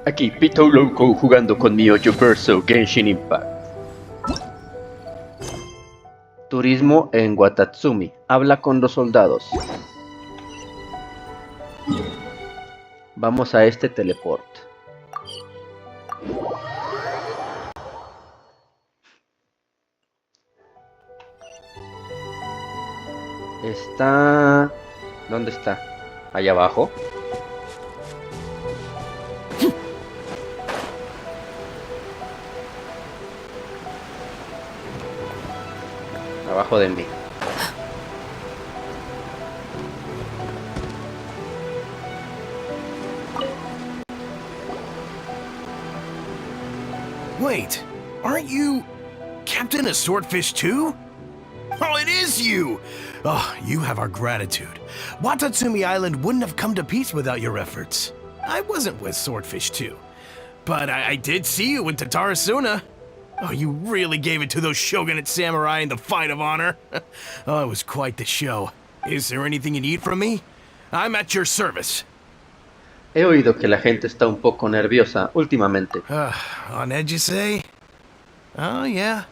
Aquí PITOULOUKOUTOPSVIDEOJUEGOS jugando con mi verso Genshin Impact. Turismo en Watatsumi. Habla con los soldados. Vamos a este teleport. Está... ¿Dónde está? Allá abajo. Abajo de mí. Wait, aren't you Captain of Swordfish too? Oh, it is you! Oh, you have our gratitude. Watatsumi Island wouldn't have come to peace without your efforts. I wasn't with Swordfish too, but I did see you with Tatarasuna. Oh, you really gave it to those shogunate samurai in the fight of honor. Oh, it was quite the show. Is there anything you need from me? I'm at your service. He oído que la gente está un poco nerviosa últimamente. On edge, you say? Oh, yeah.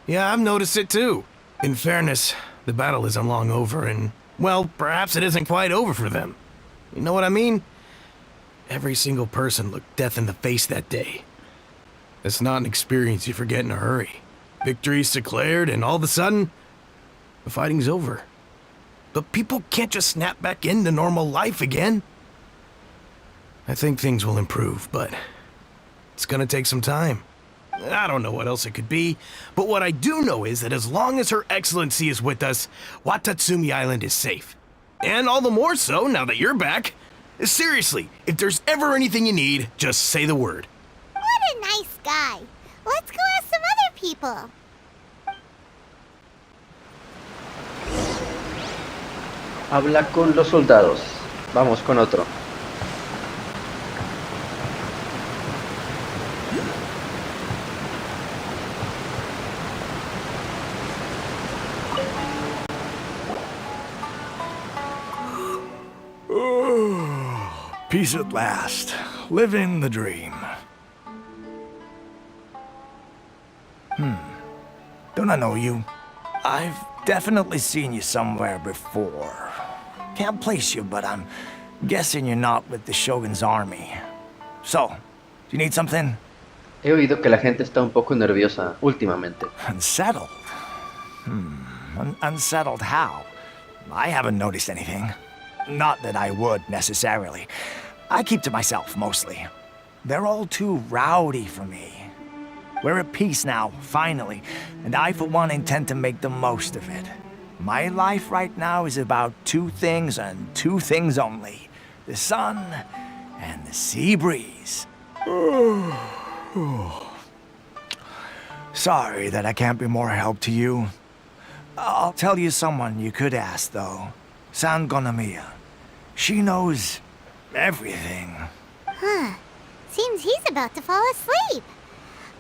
Yeah, I've noticed it too. In fairness, the battle isn't long over and, well, perhaps it isn't quite over for them. You know what I mean? Every single person looked death in the face that day. It's not an experience you forget in a hurry. Victory's declared and all of a sudden, the fighting's over. But people can't just snap back into normal life again. I think things will improve, but it's gonna take some time. I don't know what else it could be, but what I do know is that as long as Her Excellency is with us, Watatsumi Island is safe. And all the more so now that you're back. Seriously, if there's ever anything you need, just say the word. What a nice guy. Let's go ask some other people. Habla con los soldados. Vamos con otro. Peace at last. Living the dream. Don't I know you? I've definitely seen you somewhere before. Can't place you, but I'm guessing you're not with the Shogun's army. So, do you need something? He oído que la gente está un poco nerviosa últimamente. Unsettled? Unsettled how? I haven't noticed anything. Not that I would, necessarily. I keep to myself, mostly. They're all too rowdy for me. We're at peace now, finally, and I, for one, intend to make the most of it. My life right now is about two things and two things only. The sun and the sea breeze. Sorry that I can't be more help to you. I'll tell you someone you could ask, though. San Gonamiya. She knows everything. Huh. Seems he's about to fall asleep.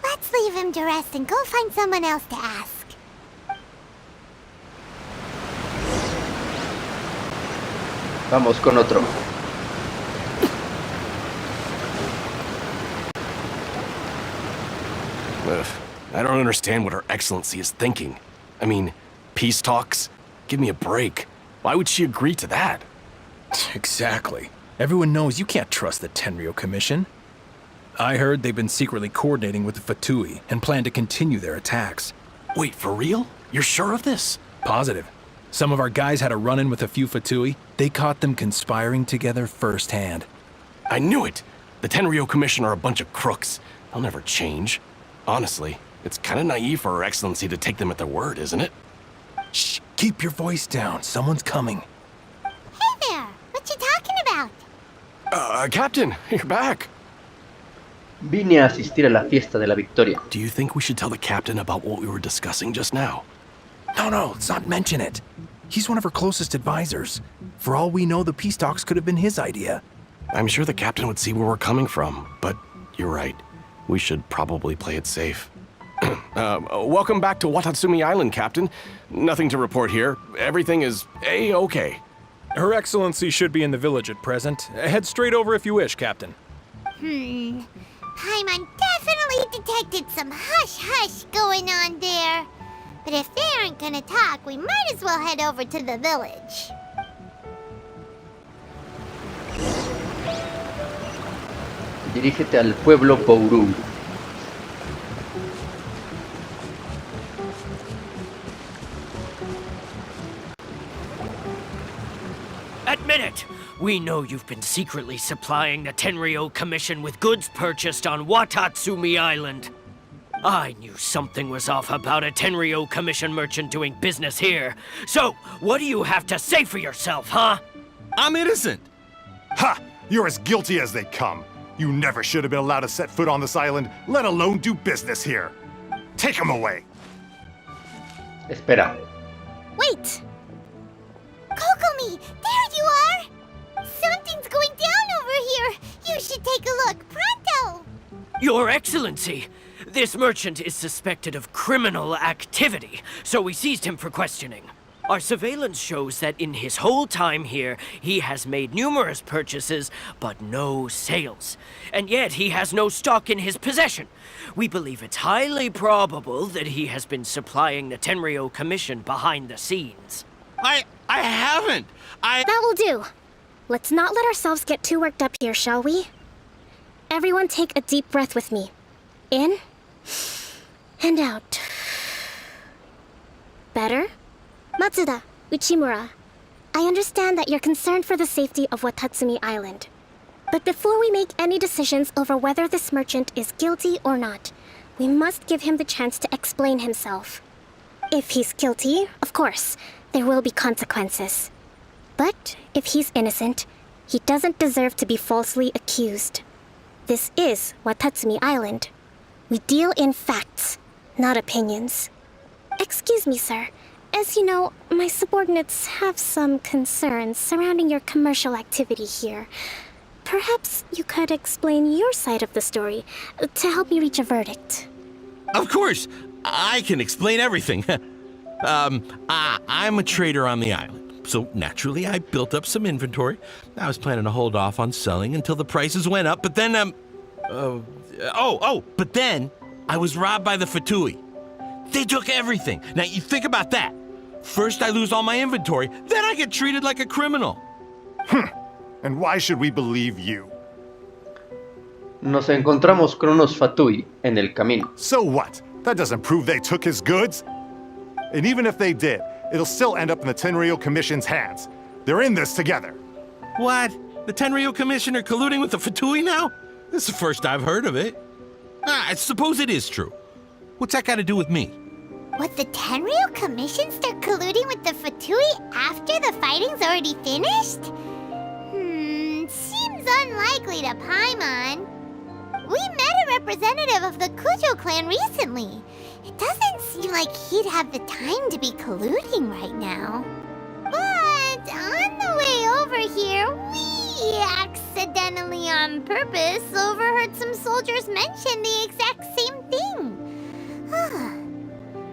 Let's leave him to rest and go find someone else to ask. Vamos con otro. I don't understand what Her Excellency is thinking. I mean, peace talks? Give me a break. Why would she agree to that? Exactly. Everyone knows you can't trust the Tenryou Commission. I heard they've been secretly coordinating with the Fatui and plan to continue their attacks. Wait, for real? You're sure of this? Positive. Some of our guys had a run-in with a few Fatui. They caught them conspiring together firsthand. I knew it! The Tenryou Commission are a bunch of crooks. They'll never change. Honestly, it's kind of naive for Her Excellency to take them at their word, isn't it? Shh, keep your voice down. Someone's coming. Hey there! What you talking about? Captain, you're back. Vine a asistir a la fiesta de la victoria. Do you think we should tell the captain about what we were discussing just now? No, let's not mention it. He's one of her closest advisors. For all we know, the peace talks could have been his idea. I'm sure the captain would see where we're coming from, but you're right. We should probably play it safe. Welcome back to Watatsumi Island, Captain. Nothing to report here. Everything is A-okay. Her Excellency should be in the village at present. Head straight over if you wish, Captain. Paimon definitely detected some hush-hush going on there. But if they aren't gonna talk, we might as well head over to the village. Dirígete al pueblo Bourou. Admit it! We know you've been secretly supplying the Tenryou Commission with goods purchased on Watatsumi Island. I knew something was off about a Tenryou Commission merchant doing business here. So, what do you have to say for yourself, huh? I'm innocent! Ha! You're as guilty as they come. You never should have been allowed to set foot on this island, let alone do business here. Take him away! Espera. Wait! Kokomi, there you are! Something's going down over here! You should take a look, pronto! Your Excellency! This merchant is suspected of criminal activity, so we seized him for questioning. Our surveillance shows that in his whole time here, he has made numerous purchases, but no sales. And yet he has no stock in his possession. We believe it's highly probable that he has been supplying the Tenryou Commission behind the scenes. I haven't! That will do. Let's not let ourselves get too worked up here, shall we? Everyone take a deep breath with me. In and out. Better? Matsuda, Uchimura, I understand that you're concerned for the safety of Watatsumi Island. But before we make any decisions over whether this merchant is guilty or not, we must give him the chance to explain himself. If he's guilty, of course, there will be consequences. But if he's innocent, he doesn't deserve to be falsely accused. This is Watatsumi Island. We deal in facts, not opinions. Excuse me, sir. As you know, my subordinates have some concerns surrounding your commercial activity here. Perhaps you could explain your side of the story to help me reach a verdict. Of course! I can explain everything. I'm a trader on the island, so naturally I built up some inventory. I was planning to hold off on selling until the prices went up, but then, but then I was robbed by the Fatui. They took everything. Now you think about that. First I lose all my inventory, then I get treated like a criminal. And why should we believe you? Nos encontramos con unos Fatui en el camino. So what? That doesn't prove they took his goods. And even if they did, it'll still end up in the Tenryou Commission's hands. They're in this together. What? The Tenryou Commission are colluding with the Fatui now? This is the first I've heard of it. I suppose it is true. What's that got to do with me? Would the Tenryou Commission start colluding with the Fatui after the fighting's already finished? Seems unlikely to Paimon. We met a representative of the Kujo clan recently. It doesn't seem like he'd have the time to be colluding right now. But on the way over here, we accidentally on purpose overheard some soldiers mention the exact same thing.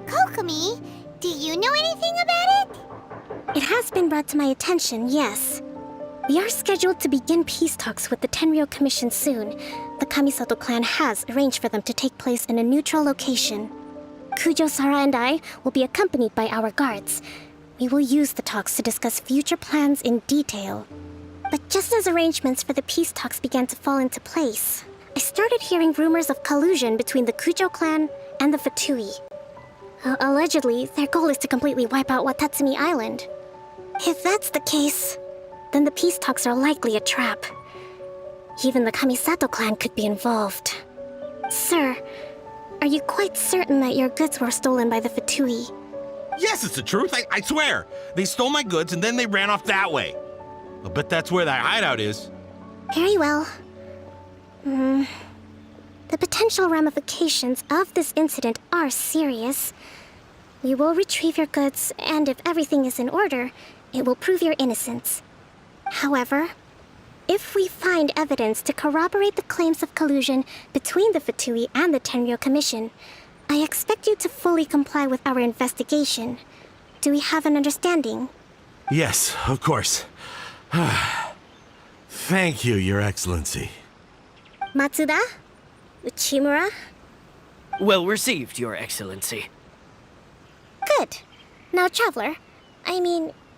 Kokomi, do you know anything about it? It has been brought to my attention, yes. We are scheduled to begin peace talks with the Tenryou Commission soon. The Kamisato clan has arranged for them to take place in a neutral location. Kujo-Sara and I will be accompanied by our guards. We will use the talks to discuss future plans in detail. But just as arrangements for the peace talks began to fall into place, I started hearing rumors of collusion between the Kujo clan and the Fatui. Allegedly, their goal is to completely wipe out Watatsumi Island. If that's the case, then the peace talks are likely a trap. Even the Kamisato clan could be involved. Sir, are you quite certain that your goods were stolen by the Fatui? Yes, it's the truth. I swear. They stole my goods and then they ran off that way. I bet that's where that hideout is. Very well. The potential ramifications of this incident are serious. We will retrieve your goods, and if everything is in order, it will prove your innocence. However, if we find evidence to corroborate the claims of collusion between the Fatui and the Tenryou Commission, I expect you to fully comply with our investigation. Do we have an understanding? Yes, of course. Thank you, Your Excellency. Matsuda? Uchimura? Well received, Your Excellency. Good. Now, Traveler,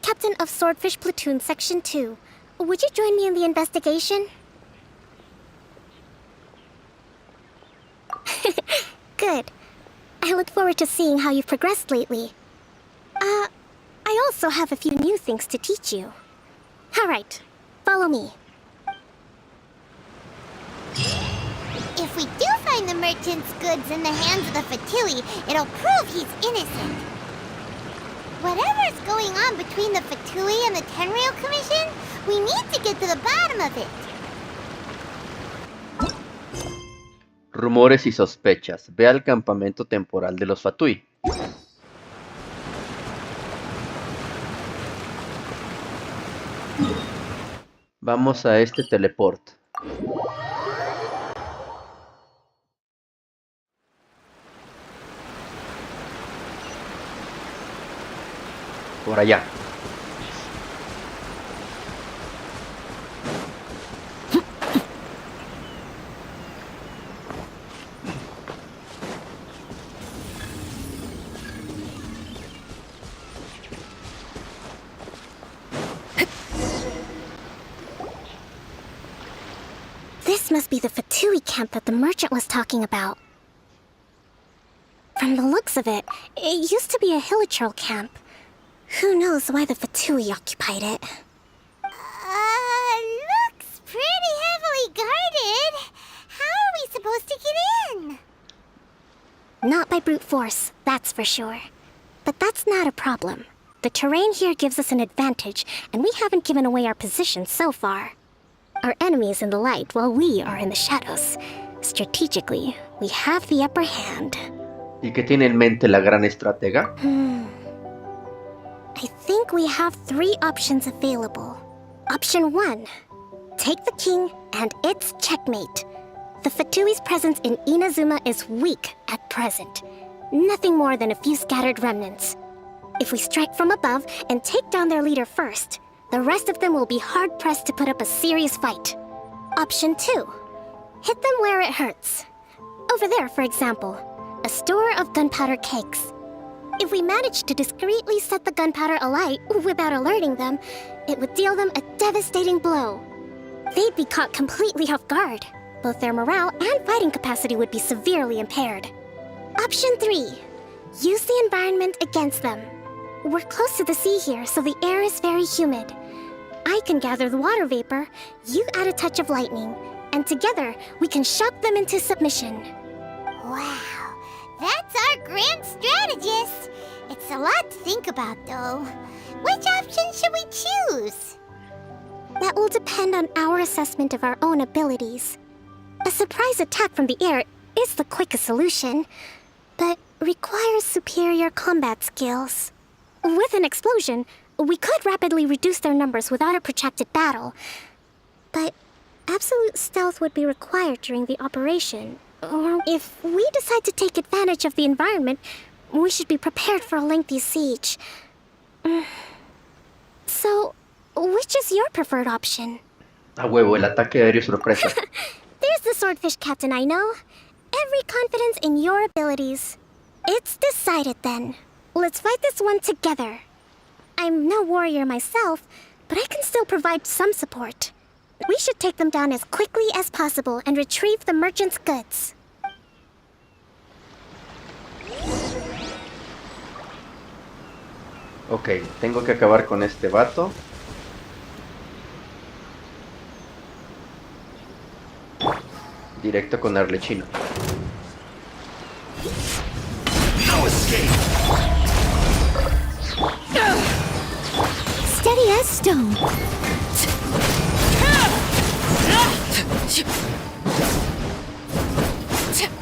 Captain of Swordfish Platoon Section 2, would you join me in the investigation? Good. I look forward to seeing how you've progressed lately. I also have a few new things to teach you. All right, follow me. If we do find the merchant's goods in the hands of the Fatui, it'll prove he's innocent. Whatever's going on between the Fatui and the Tenryou Commission, we need to get to the bottom of it. Rumores y sospechas. Ve al campamento temporal de los Fatui. Vamos a este teleport. Por allá. This must be the Fatui camp that the merchant was talking about. From the looks of it, it used to be a Hilichurl camp. Who knows why the Fatui occupied it? Looks pretty heavily guarded. How are we supposed to get in? Not by brute force, that's for sure. But that's not a problem. The terrain here gives us an advantage, and we haven't given away our position so far. Our enemy is in the light while we are in the shadows. Strategically, we have the upper hand. ¿Y qué tiene en mente la gran estratega? I think we have 3 options available. Option 1. Take the king, and it's checkmate. The Fatui's presence in Inazuma is weak at present. Nothing more than a few scattered remnants. If we strike from above and take down their leader first, the rest of them will be hard-pressed to put up a serious fight. Option 2. Hit them where it hurts. Over there, for example, a store of gunpowder cakes. If we manage to discreetly set the gunpowder alight without alerting them, it would deal them a devastating blow. They'd be caught completely off guard. Both their morale and fighting capacity would be severely impaired. Option 3. Use the environment against them. We're close to the sea here, so the air is very humid. I can gather the water vapor, you add a touch of lightning, and together we can shock them into submission. Wow, that's our grand strategist. It's a lot to think about, though. Which option should we choose? That will depend on our assessment of our own abilities. A surprise attack from the air is the quickest solution, but requires superior combat skills. With an explosion, we could rapidly reduce their numbers without a protracted battle. But absolute stealth would be required during the operation. Or if we decide to take advantage of the environment, we should be prepared for a lengthy siege. So, which is your preferred option? A huevo, el ataque aéreo sorpresa. There's the swordfish captain I know. Every confidence in your abilities. It's decided then. Let's fight this one together. I'm no warrior myself, but I can still provide some support. We should take them down as quickly as possible and retrieve the merchant's goods. Ok, tengo que acabar con este vato. Directo con Arlechino. No escape! Steady as stone.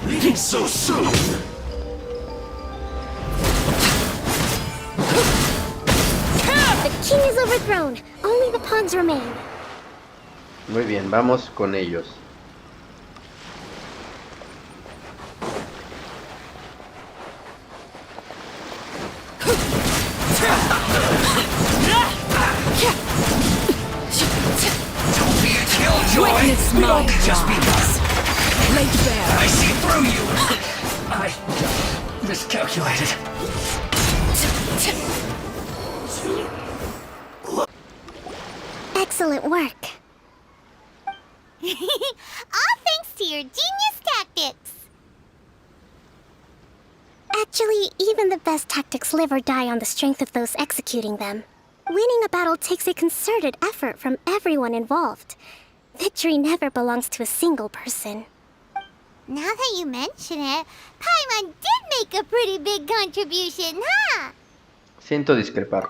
Leaving so soon! The king is overthrown. Only the pawns remain. Muy bien, vamos con ellos. Don't be a killjoy! We don't just beat us! laid bare. I see through you! I miscalculated. Excellent work. All thanks to your genius tactics. Actually, even the best tactics live or die on the strength of those executing them. Winning a battle takes a concerted effort from everyone involved. Victory never belongs to a single person. Now that you mention it, Paimon did make a pretty big contribution, huh? Siento discrepar.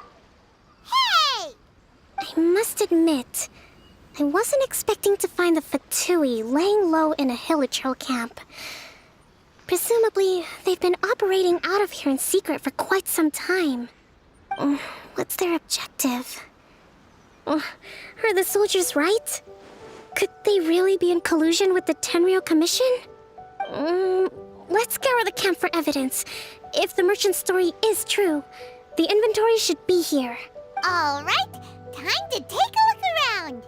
Hey! I must admit, I wasn't expecting to find the Fatui laying low in a Hilichurl camp. Presumably, they've been operating out of here in secret for quite some time. What's their objective? Are the soldiers right? Could they really be in collusion with the Tenryou Commission? Let's scour the camp for evidence. If the merchant's story is true, the inventory should be here. All right, time to take a look around.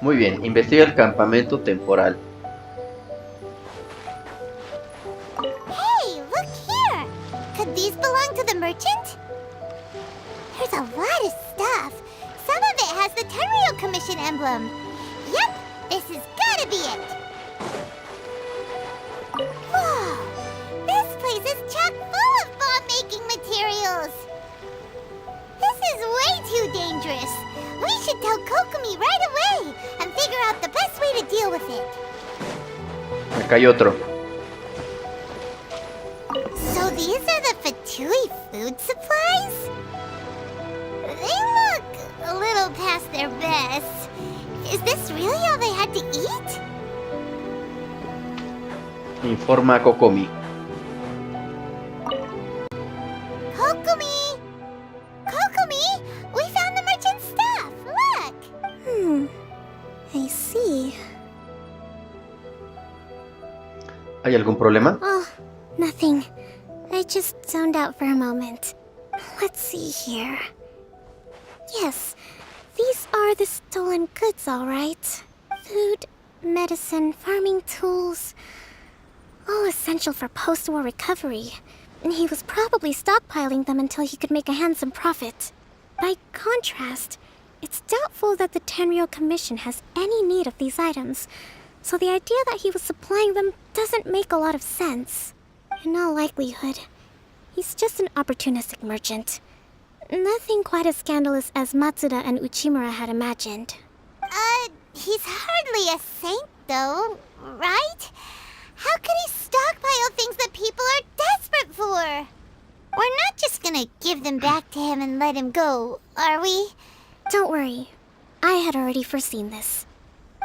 Muy bien, investiga el campamento temporal. Hey, look here! Could these belong to the merchant? There's a lot of stuff. Some of it has the Tenryou Commission emblem. Yep, this has gotta be it. Whoa! This place is chock full of bomb-making materials. This is way too dangerous. We should tell Kokomi right away and figure out the best way to deal with it. Acá hay otro. So these are the Fatui food supplies? They look a little past their best. Is this really all they had to eat? Informa a Kokomi. Kokomi! Kokomi! We found the merchant's stuff! Look! I see. ¿Hay algún problema? Oh, nothing. I just zoned out for a moment. Let's see here. Yes, these are the stolen goods, all right. Food, medicine, farming tools. All essential for post-war recovery. And he was probably stockpiling them until he could make a handsome profit. By contrast, it's doubtful that the Tenryou Commission has any need of these items, so the idea that he was supplying them doesn't make a lot of sense. In all likelihood, he's just an opportunistic merchant. Nothing quite as scandalous as Matsuda and Uchimura had imagined. He's hardly a saint, though, right? How could he stockpile things that people are desperate for? We're not just gonna give them back to him and let him go, are we? Don't worry. I had already foreseen this.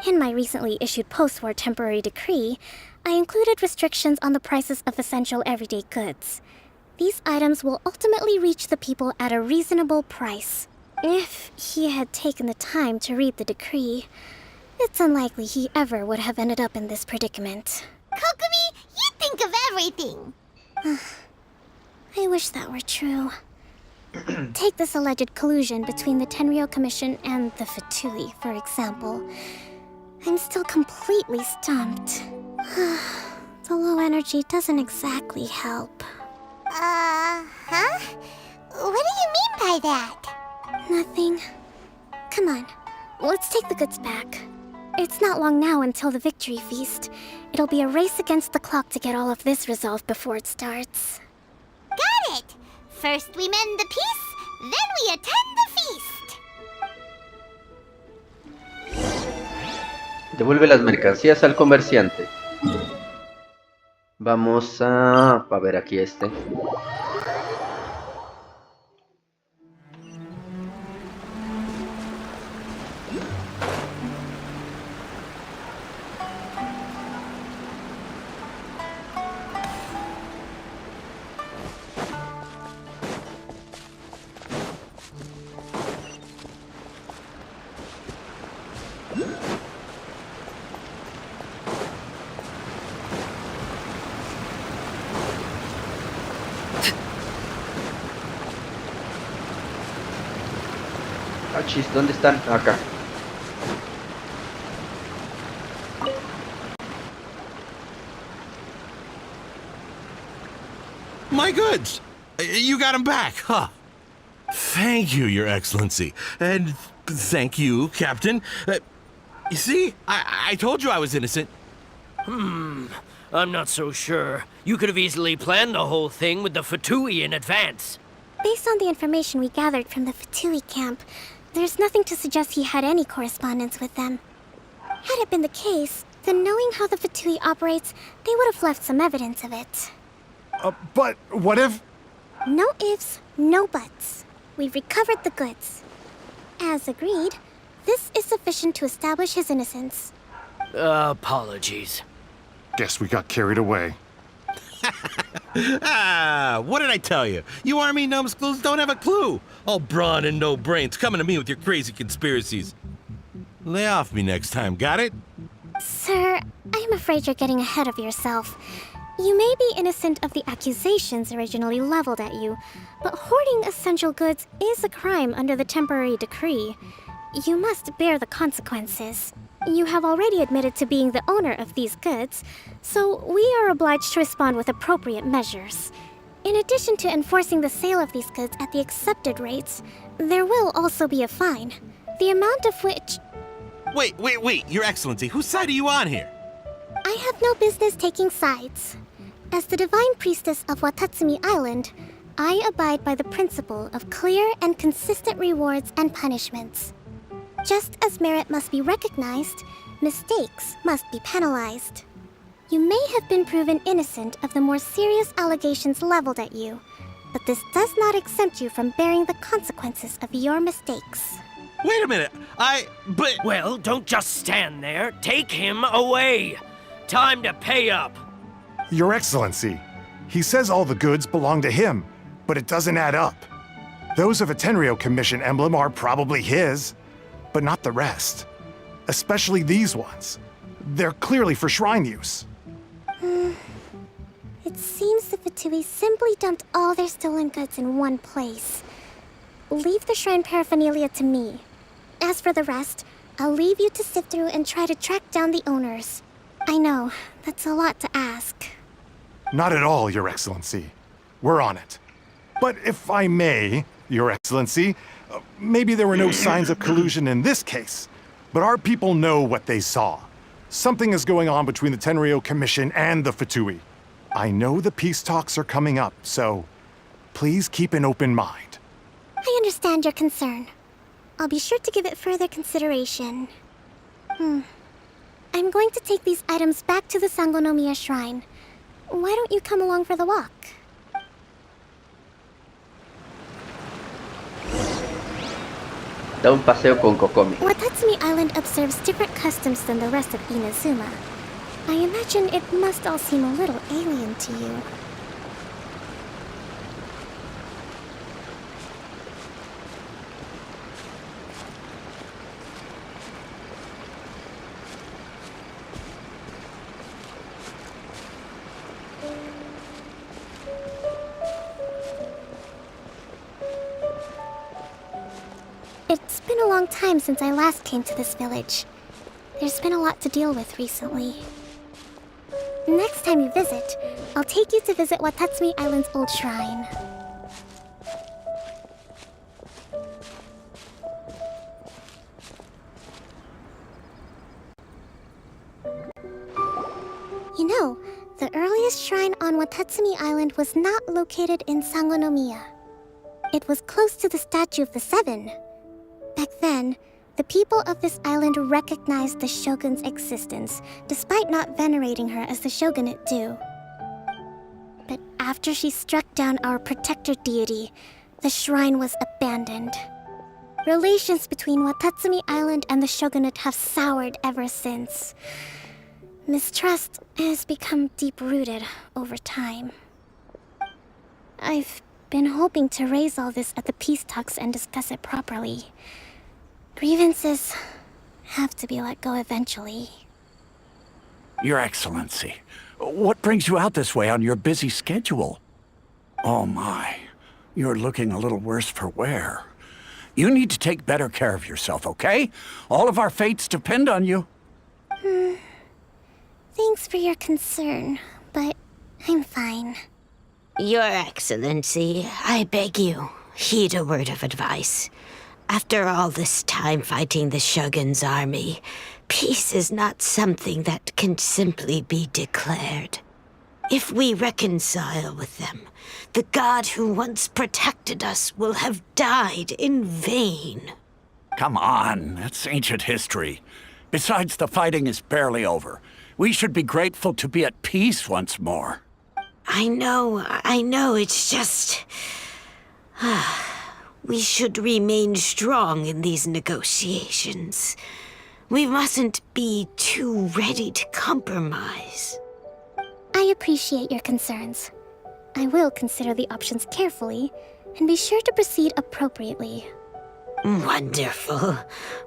In my recently issued post-war temporary decree, I included restrictions on the prices of essential everyday goods. These items will ultimately reach the people at a reasonable price. If he had taken the time to read the decree, it's unlikely he ever would have ended up in this predicament. Kokomi, you think of everything! I wish that were true. Take this alleged collusion between the Tenryou Commission and the Fatui, for example. I'm still completely stumped. The low energy doesn't exactly help. Huh? What do you mean by that? Nothing. Come on, let's take the goods back. It's not long now until the victory feast. It'll be a race against the clock to get all of this resolved before it starts. Got it! First we mend the peace, then we attend the feast! Devuelve las mercancías al comerciante. Vamos a ver aquí este. Chis, ¿dónde están? Acá. my goods. You got them back, huh? Thank you, Your Excellency. And thank you, Captain. You see, I told you I was innocent. I'm not so sure. You could have easily planned the whole thing with the Fatui in advance. Based on the information we gathered from the Fatui camp, there's nothing to suggest he had any correspondence with them. Had it been the case, then knowing how the Fatui operates, they would have left some evidence of it. But what if... No ifs, no buts. We've recovered the goods. As agreed, this is sufficient to establish his innocence. Apologies. Guess we got carried away. What did I tell you? You army numbskulls don't have a clue. All brawn and no brains coming to me with your crazy conspiracies. Lay off me next time, got it? Sir, I'm afraid you're getting ahead of yourself. You may be innocent of the accusations originally leveled at you, but hoarding essential goods is a crime under the temporary decree. You must bear the consequences. You have already admitted to being the owner of these goods, so we are obliged to respond with appropriate measures. In addition to enforcing the sale of these goods at the accepted rates, there will also be a fine, the amount of which... Wait, Your Excellency, whose side are you on here? I have no business taking sides. As the Divine Priestess of Watatsumi Island, I abide by the principle of clear and consistent rewards and punishments. Just as merit must be recognized, mistakes must be penalized. You may have been proven innocent of the more serious allegations leveled at you, but this does not exempt you from bearing the consequences of your mistakes. Wait a minute, but... Well, don't just stand there. Take him away. Time to pay up. Your Excellency, he says all the goods belong to him, but it doesn't add up. Those of a Tenryou Commission emblem are probably his, but not the rest. Especially these ones. They're clearly for shrine use. It seems the Fatui simply dumped all their stolen goods in one place. Leave the shrine paraphernalia to me. As for the rest, I'll leave you to sift through and try to track down the owners. I know, that's a lot to ask. Not at all, Your Excellency. We're on it. But if I may, Your Excellency, maybe there were no signs of collusion in this case, but our people know what they saw. Something is going on between the Tenryou Commission and the Fatui. I know the peace talks are coming up, so please keep an open mind. I understand your concern. I'll be sure to give it further consideration. I'm going to take these items back to the Sangonomiya Shrine. Why don't you come along for the walk? Da un paseo con Kokomi. Watatsumi Island observes different customs than the rest of Inazuma. I imagine it must all seem a little alien to you. It's been a long time since I last came to this village. There's been a lot to deal with recently. Next time you visit, I'll take you to visit Watatsumi Island's old shrine. You know, the earliest shrine on Watatsumi Island was not located in Sangonomiya. It was close to the Statue of the Seven. Back then, the people of this island recognized the shogun's existence, despite not venerating her as the shogunate do. But after she struck down our protector deity, the shrine was abandoned. Relations between Watatsumi Island and the shogunate have soured ever since. Mistrust has become deep-rooted over time. I've been hoping to raise all this at the peace talks and discuss it properly. Grievances have to be let go eventually. Your Excellency, what brings you out this way on your busy schedule? Oh my, you're looking a little worse for wear. You need to take better care of yourself, okay? All of our fates depend on you. Thanks for your concern, but I'm fine. Your Excellency, I beg you, heed a word of advice. After all this time fighting the Shogun's army, peace is not something that can simply be declared. If we reconcile with them, the god who once protected us will have died in vain. Come on, that's ancient history. Besides, the fighting is barely over. We should be grateful to be at peace once more. I know, it's just... We should remain strong in these negotiations. We mustn't be too ready to compromise. I appreciate your concerns. I will consider the options carefully and be sure to proceed appropriately. Wonderful.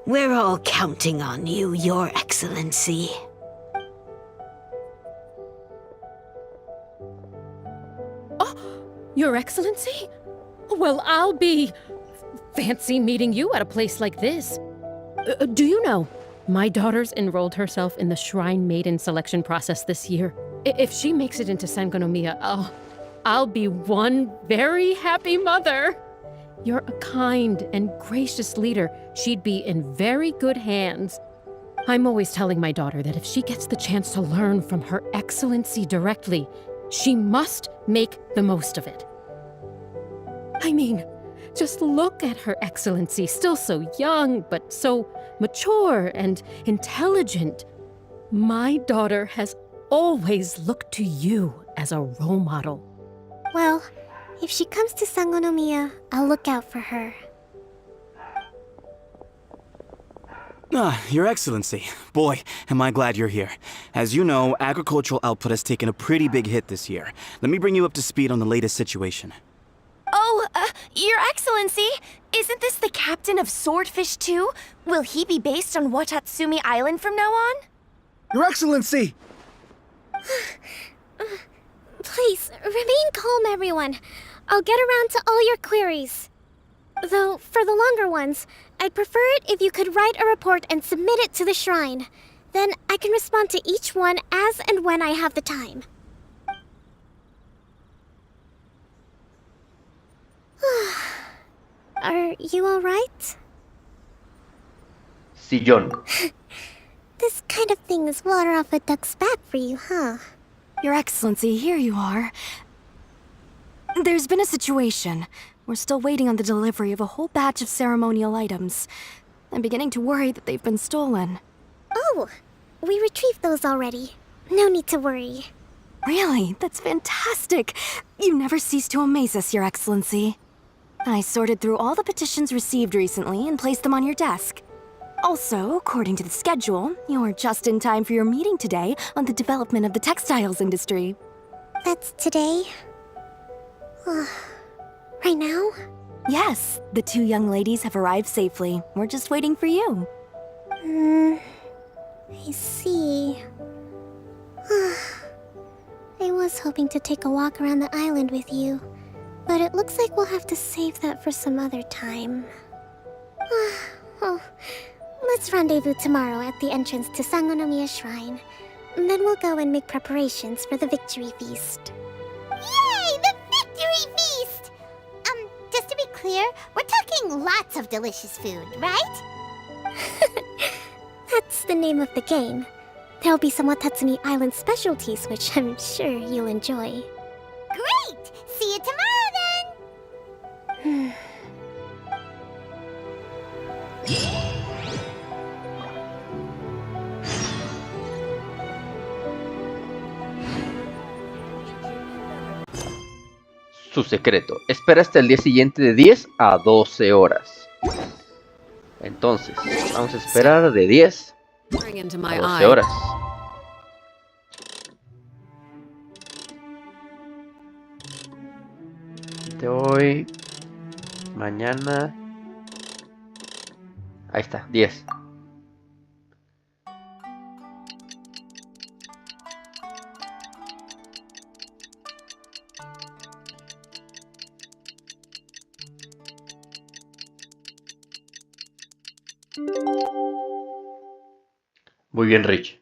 We're all counting on you, Your Excellency. Your Excellency? Well, I'll be... fancy meeting you at a place like this. Do you know, my daughter's enrolled herself in the Shrine Maiden selection process this year. If she makes it into Sangonomiya, I'll be one very happy mother. You're a kind and gracious leader. She'd be in very good hands. I'm always telling my daughter that if she gets the chance to learn from Her Excellency directly, she must make the most of it. I mean, just look at Her Excellency, still so young, but so mature and intelligent. My daughter has always looked to you as a role model. Well, if she comes to Sangonomiya, I'll look out for her. Your Excellency. Boy, am I glad you're here. As you know, agricultural output has taken a pretty big hit this year. Let me bring you up to speed on the latest situation. Oh, Your Excellency, isn't this the captain of Swordfish too? Will he be based on Watatsumi Island from now on? Your Excellency! Please, remain calm, everyone. I'll get around to all your queries. Though, for the longer ones, I'd prefer it if you could write a report and submit it to the shrine. Then I can respond to each one as and when I have the time. Are you alright? Sillón. This kind of thing is water off a duck's back for you, huh? Your Excellency, here you are. There's been a situation. We're still waiting on the delivery of a whole batch of ceremonial items. I'm beginning to worry that they've been stolen. Oh, we retrieved those already. No need to worry. Really? That's fantastic. You never cease to amaze us, Your Excellency. I sorted through all the petitions received recently and placed them on your desk. Also, according to the schedule, you're just in time for your meeting today on the development of the textiles industry. That's today? Right now? Yes, the two young ladies have arrived safely. We're just waiting for you. I see. I was hoping to take a walk around the island with you, but it looks like we'll have to save that for some other time. Well, let's rendezvous tomorrow at the entrance to Sangonomiya Shrine. Then we'll go and make preparations for the victory feast. Yay! The victory feast! Just to be clear, we're talking lots of delicious food, right? That's the name of the game. There'll be some Watatsumi Island specialties, which I'm sure you'll enjoy. Great! See you tomorrow then! Su secreto. Espera hasta el día siguiente de 10 a 12 horas. Entonces, vamos a esperar de 10 a 12 horas. De hoy, mañana. Ahí está, 10. Muy bien, Rich.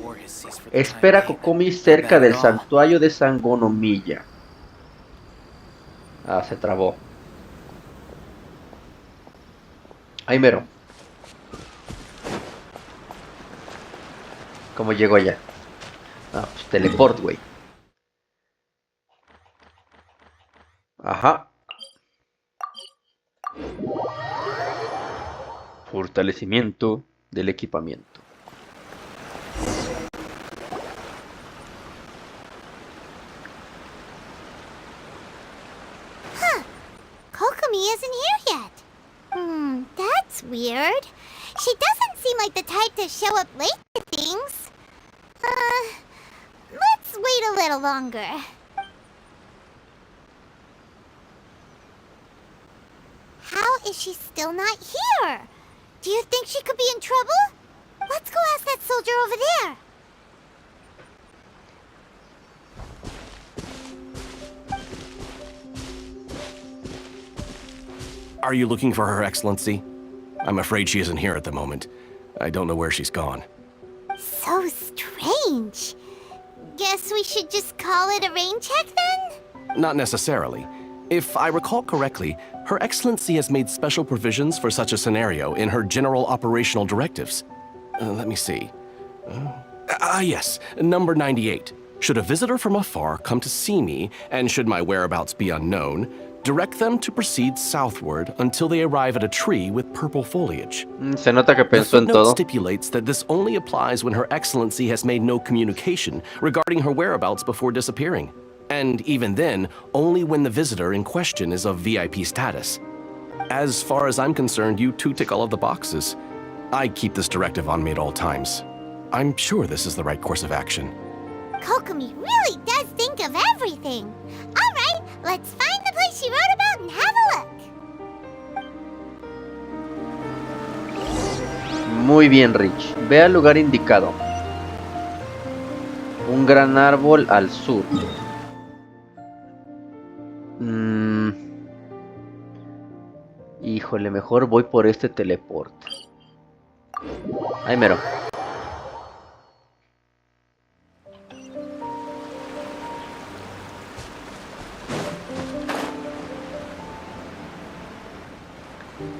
War has ceased Espera a Kokomi cerca del santuario de Sangonomiya. Ah, se trabó. Ahí mero. ¿Cómo llego allá? Ah, pues teleport, güey. Ajá. Fortalecimiento del equipamiento. Huh. Kokomi isn't here yet. That's weird. She doesn't seem like the type to show up late to things. Let's wait a little longer. How is she still not here? Do you think she could be in trouble? Let's go ask that soldier over there. Are you looking for Her Excellency? I'm afraid she isn't here at the moment. I don't know where she's gone. So strange. Guess we should just call it a rain check then? Not necessarily. If I recall correctly, Her Excellency has made special provisions for such a scenario in her general operational directives. Let me see. Yes, number 98. Should a visitor from afar come to see me, and should my whereabouts be unknown, direct them to proceed southward until they arrive at a tree with purple foliage. Se nota que pensó en The todo. footnote stipulates that this only applies when Her Excellency has made no communication regarding her whereabouts before disappearing. And even then, only when the visitor in question is of VIP status. As far as I'm concerned, you two tick all of the boxes. I keep this directive on me at all times. I'm sure this is the right course of action. Kokomi really does think of everything. All right, let's find the place she wrote about and have a look. Muy bien, Rich. Ve al lugar indicado. Un gran árbol al sur. Híjole, mejor voy por este teleport. Ahí mero.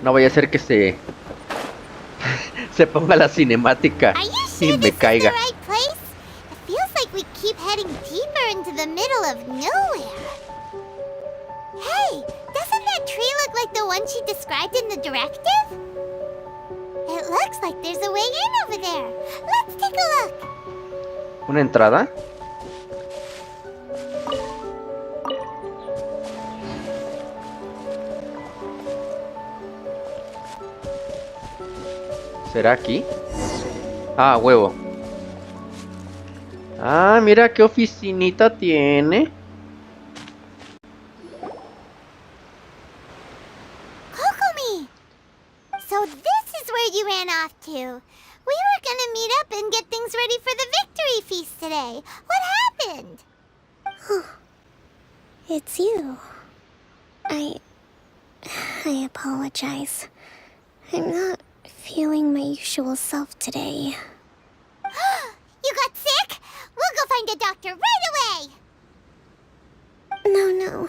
No vaya a ser que se ponga la cinemática y me caiga. Right place? It feels like we keep heading deeper into the middle of nowhere. Hey, doesn't that tree look like the one she described in the directive? It looks like there's a way in over there. Let's take a look. ¿Una entrada? ¿Será aquí? Ah, huevo. Ah, mira qué oficinita tiene. Kokomi! So this is where you ran off to. We were gonna meet up and get things ready for the victory feast today. What happened? It's you. I apologize. I'm not feeling my usual self today. You got sick? We'll go find a doctor right away! No.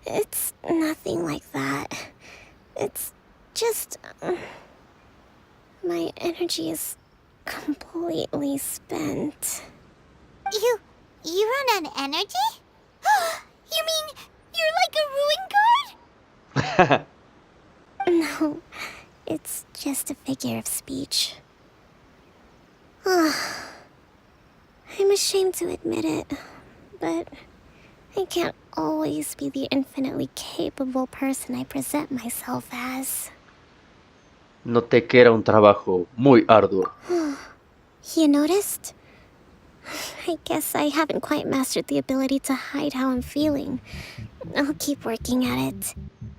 It's nothing like that. It's just... my energy is completely spent. You run on energy? You mean you're like a ruin guard? No, it's just a figure of speech. I'm ashamed to admit it, but I can't always be the infinitely capable person I present myself as. Noté que era un trabajo muy arduo. You noticed? I guess I haven't quite mastered the ability to hide how I'm feeling. I'll keep working at it.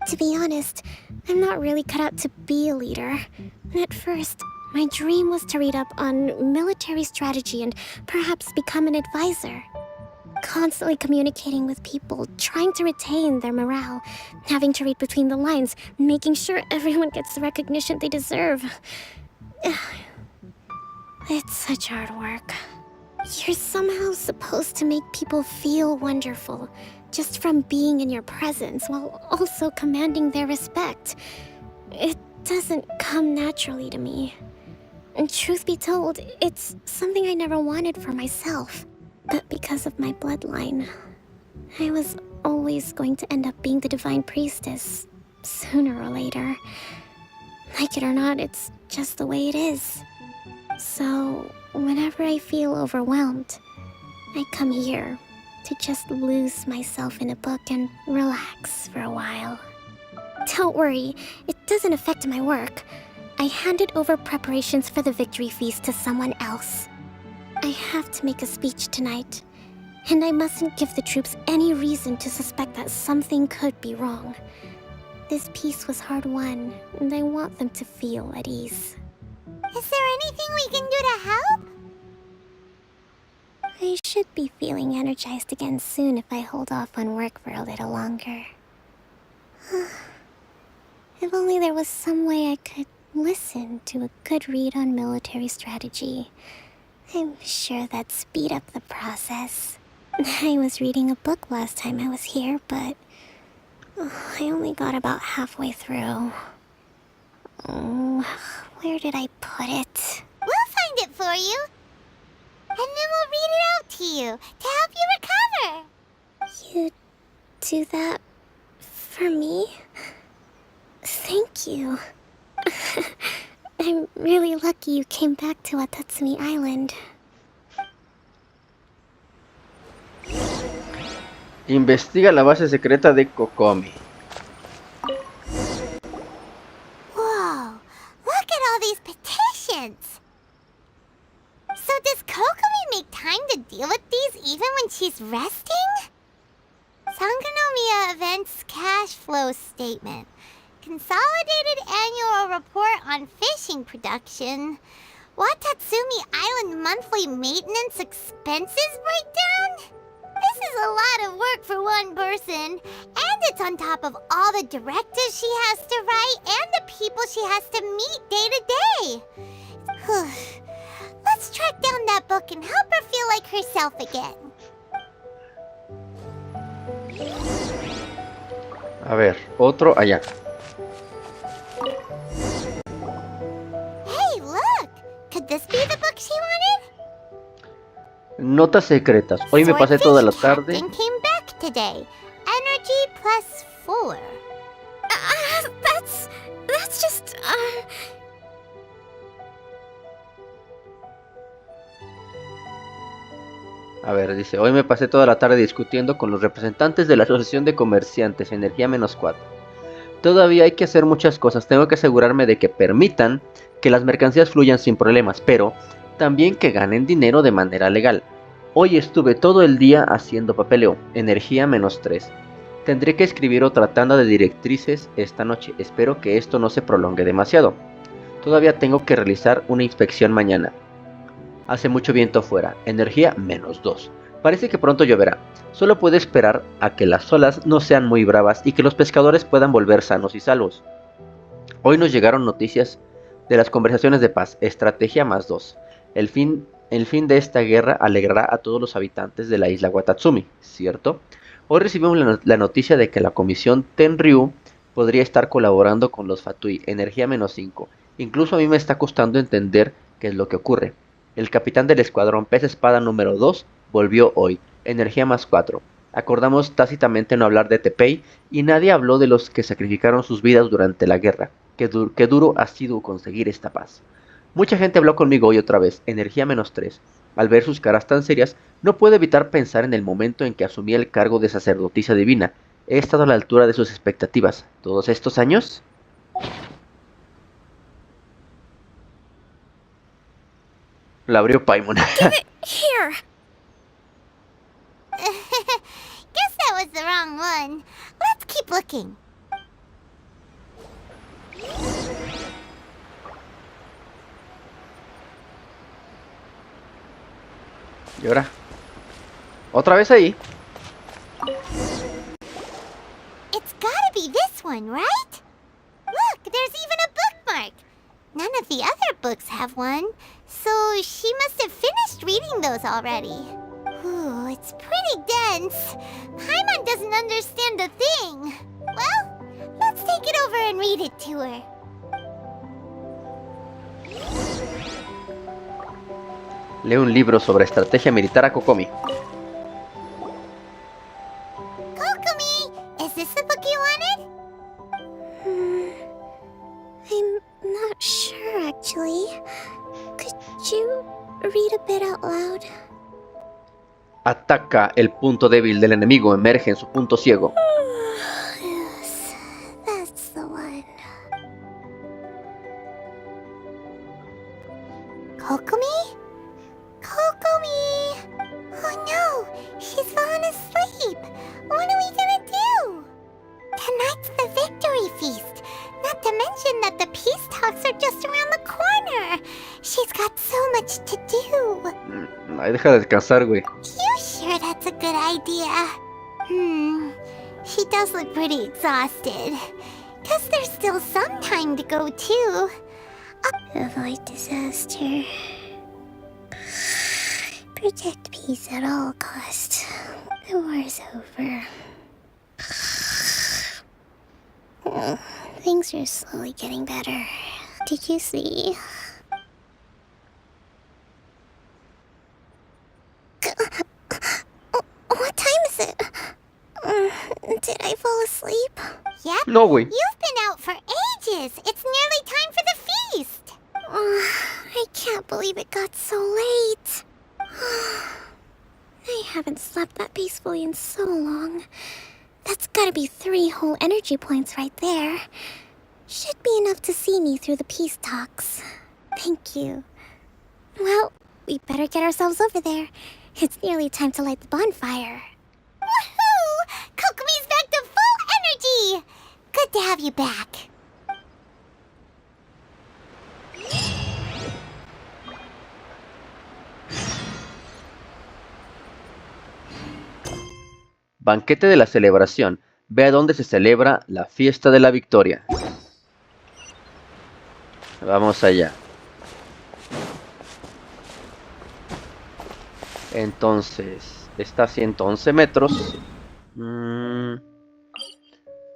To be honest, I'm not really cut out to be a leader. At first, my dream was to read up on military strategy and perhaps become an advisor. Constantly communicating with people, trying to retain their morale, having to read between the lines, making sure everyone gets the recognition they deserve. It's such hard work. You're somehow supposed to make people feel wonderful, just from being in your presence, while also commanding their respect. It doesn't come naturally to me. And truth be told, it's something I never wanted for myself. But because of my bloodline, I was always going to end up being the Divine Priestess, sooner or later. Like it or not, it's just the way it is. So, whenever I feel overwhelmed, I come here to just lose myself in a book and relax for a while. Don't worry, it doesn't affect my work. I handed over preparations for the victory feast to someone else. I have to make a speech tonight, and I mustn't give the troops any reason to suspect that something could be wrong. This peace was hard-won, and I want them to feel at ease. Is there anything we can do to help? I should be feeling energized again soon if I hold off on work for a little longer. If only there was some way I could listen to a good read on military strategy. I'm sure that'd speed up the process. I was reading a book last time I was here, but I only got about halfway through. Where did I put it? We'll find it for you. And then we'll read it out to you to help you recover. You do that for me? Thank you. I'm really lucky you came back to Watatsumi Island. Investiga la base secreta de Kokomi. Whoa, look at all these petitions. So does Kokomi make time to deal with these even when she's resting? Sangonomiya Events Cash Flow Statement. Consolidated Annual Report on Fishing Production. Watatsumi Island Monthly Maintenance Expenses Breakdown? This is a lot of work for one person. And it's on top of all the directives she has to write and the people she has to meet day to day. Let's track down that book and help her feel like herself again. A ver, otro allá. Hey, look! Could this be the book she wanted? Notas secretas. Hoy me pasé toda la tarde. Captain came back today. Energy +4. That's just, A ver, dice, hoy me pasé toda la tarde discutiendo con los representantes de la Asociación de Comerciantes, Energía -4. Todavía hay que hacer muchas cosas, tengo que asegurarme de que permitan que las mercancías fluyan sin problemas, pero también que ganen dinero de manera legal. Hoy estuve todo el día haciendo papeleo, Energía -3. Tendré que escribir otra tanda de directrices esta noche, espero que esto no se prolongue demasiado. Todavía tengo que realizar una inspección mañana. Hace mucho viento afuera, energía -2. Parece que pronto lloverá. Solo puedo esperar a que las olas no sean muy bravas y que los pescadores puedan volver sanos y salvos. Hoy nos llegaron noticias de las conversaciones de paz, estrategia +2. El fin de esta guerra alegrará a todos los habitantes de la isla Watatsumi, ¿cierto? Hoy recibimos la noticia de que la comisión Tenryu podría estar colaborando con los Fatui, energía -5. Incluso a mí me está costando entender qué es lo que ocurre. El capitán del escuadrón pez espada número 2 volvió hoy, energía +4. Acordamos tácitamente no hablar de Tepei y nadie habló de los que sacrificaron sus vidas durante la guerra. Qué duro ha sido conseguir esta paz. Mucha gente habló conmigo hoy otra vez, energía -3. Al ver sus caras tan serias, no puedo evitar pensar en el momento en que asumí el cargo de sacerdotisa divina. ¿He estado a la altura de sus expectativas todos estos años? La abrió Paimon. Here. Guess that was the wrong one. Let's keep looking. Y ahora, otra vez ahí. It's gotta be this one, right? Look, there's even a bookmark. None of the other books have one, so she must have finished reading those already. Ooh, it's pretty dense. Paimon doesn't understand a thing. Well, let's take it over and read it to her. Lee un libro sobre estrategia militar a Kokomi. Kokomi, is this the book you wanted? I'm not sure, actually. Could you read a bit out loud? Ataca el punto débil del enemigo, emerge en su punto ciego. Yes, that's the one. Kokomi? Kokomi! Oh no, she's fallen asleep. What are we gonna do? Tonight's the victory feast. Not to mention that the peace talks are just around the corner. She's got so much to do. Ay, deja de descansar, güey. You sure that's a good idea? She does look pretty exhausted. Guess there's still some time to go too. Avoid disaster. Protect peace at all costs. The war's over. Things are slowly getting better. Did you see? What time is it? Did I fall asleep? Yep. No, güey. You've been out for ages. It's nearly time for the feast. I can't believe it got so late. I haven't slept that peacefully in so long. That's gotta be 3 whole energy points right there. Should be enough to see me through the peace talks. Thank you. Well, we better get ourselves over there. It's nearly time to light the bonfire. Woohoo! Kokomi's back to full energy! Good to have you back. Banquete de la celebración. Ve a dónde se celebra la fiesta de la victoria. Vamos allá. Entonces, está a 111 metros.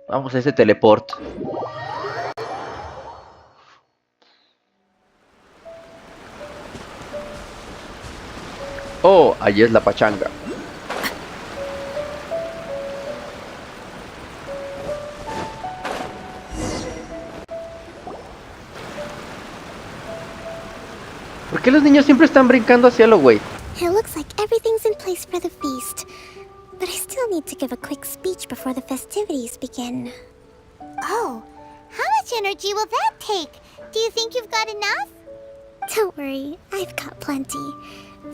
Vamos a ese teleport. Oh, allí es la pachanga. ¿Por qué los niños siempre están brincando hacia lo güey? It looks like everything's in place for the feast. But I still need to give a quick speech before the festivities begin. Oh, how much energy will that take? Do you think you've got enough? Don't worry, I've got plenty.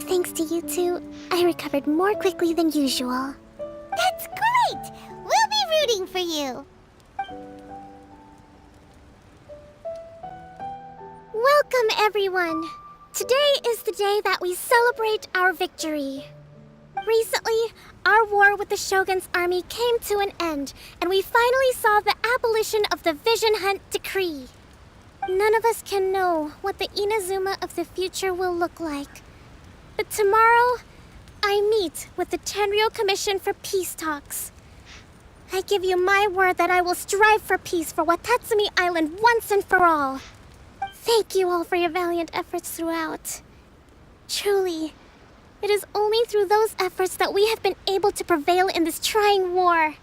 Thanks to you two, I recovered more quickly than usual. That's great! We'll be rooting for you. Welcome, everyone. Today is the day that we celebrate our victory. Recently, our war with the Shogun's army came to an end, and we finally saw the abolition of the Vision Hunt Decree. None of us can know what the Inazuma of the future will look like. But tomorrow, I meet with the Tenryou Commission for peace talks. I give you my word that I will strive for peace for Watatsumi Island once and for all. Thank you all for your valiant efforts throughout. Truly, it is only through those efforts that we have been able to prevail in this trying war.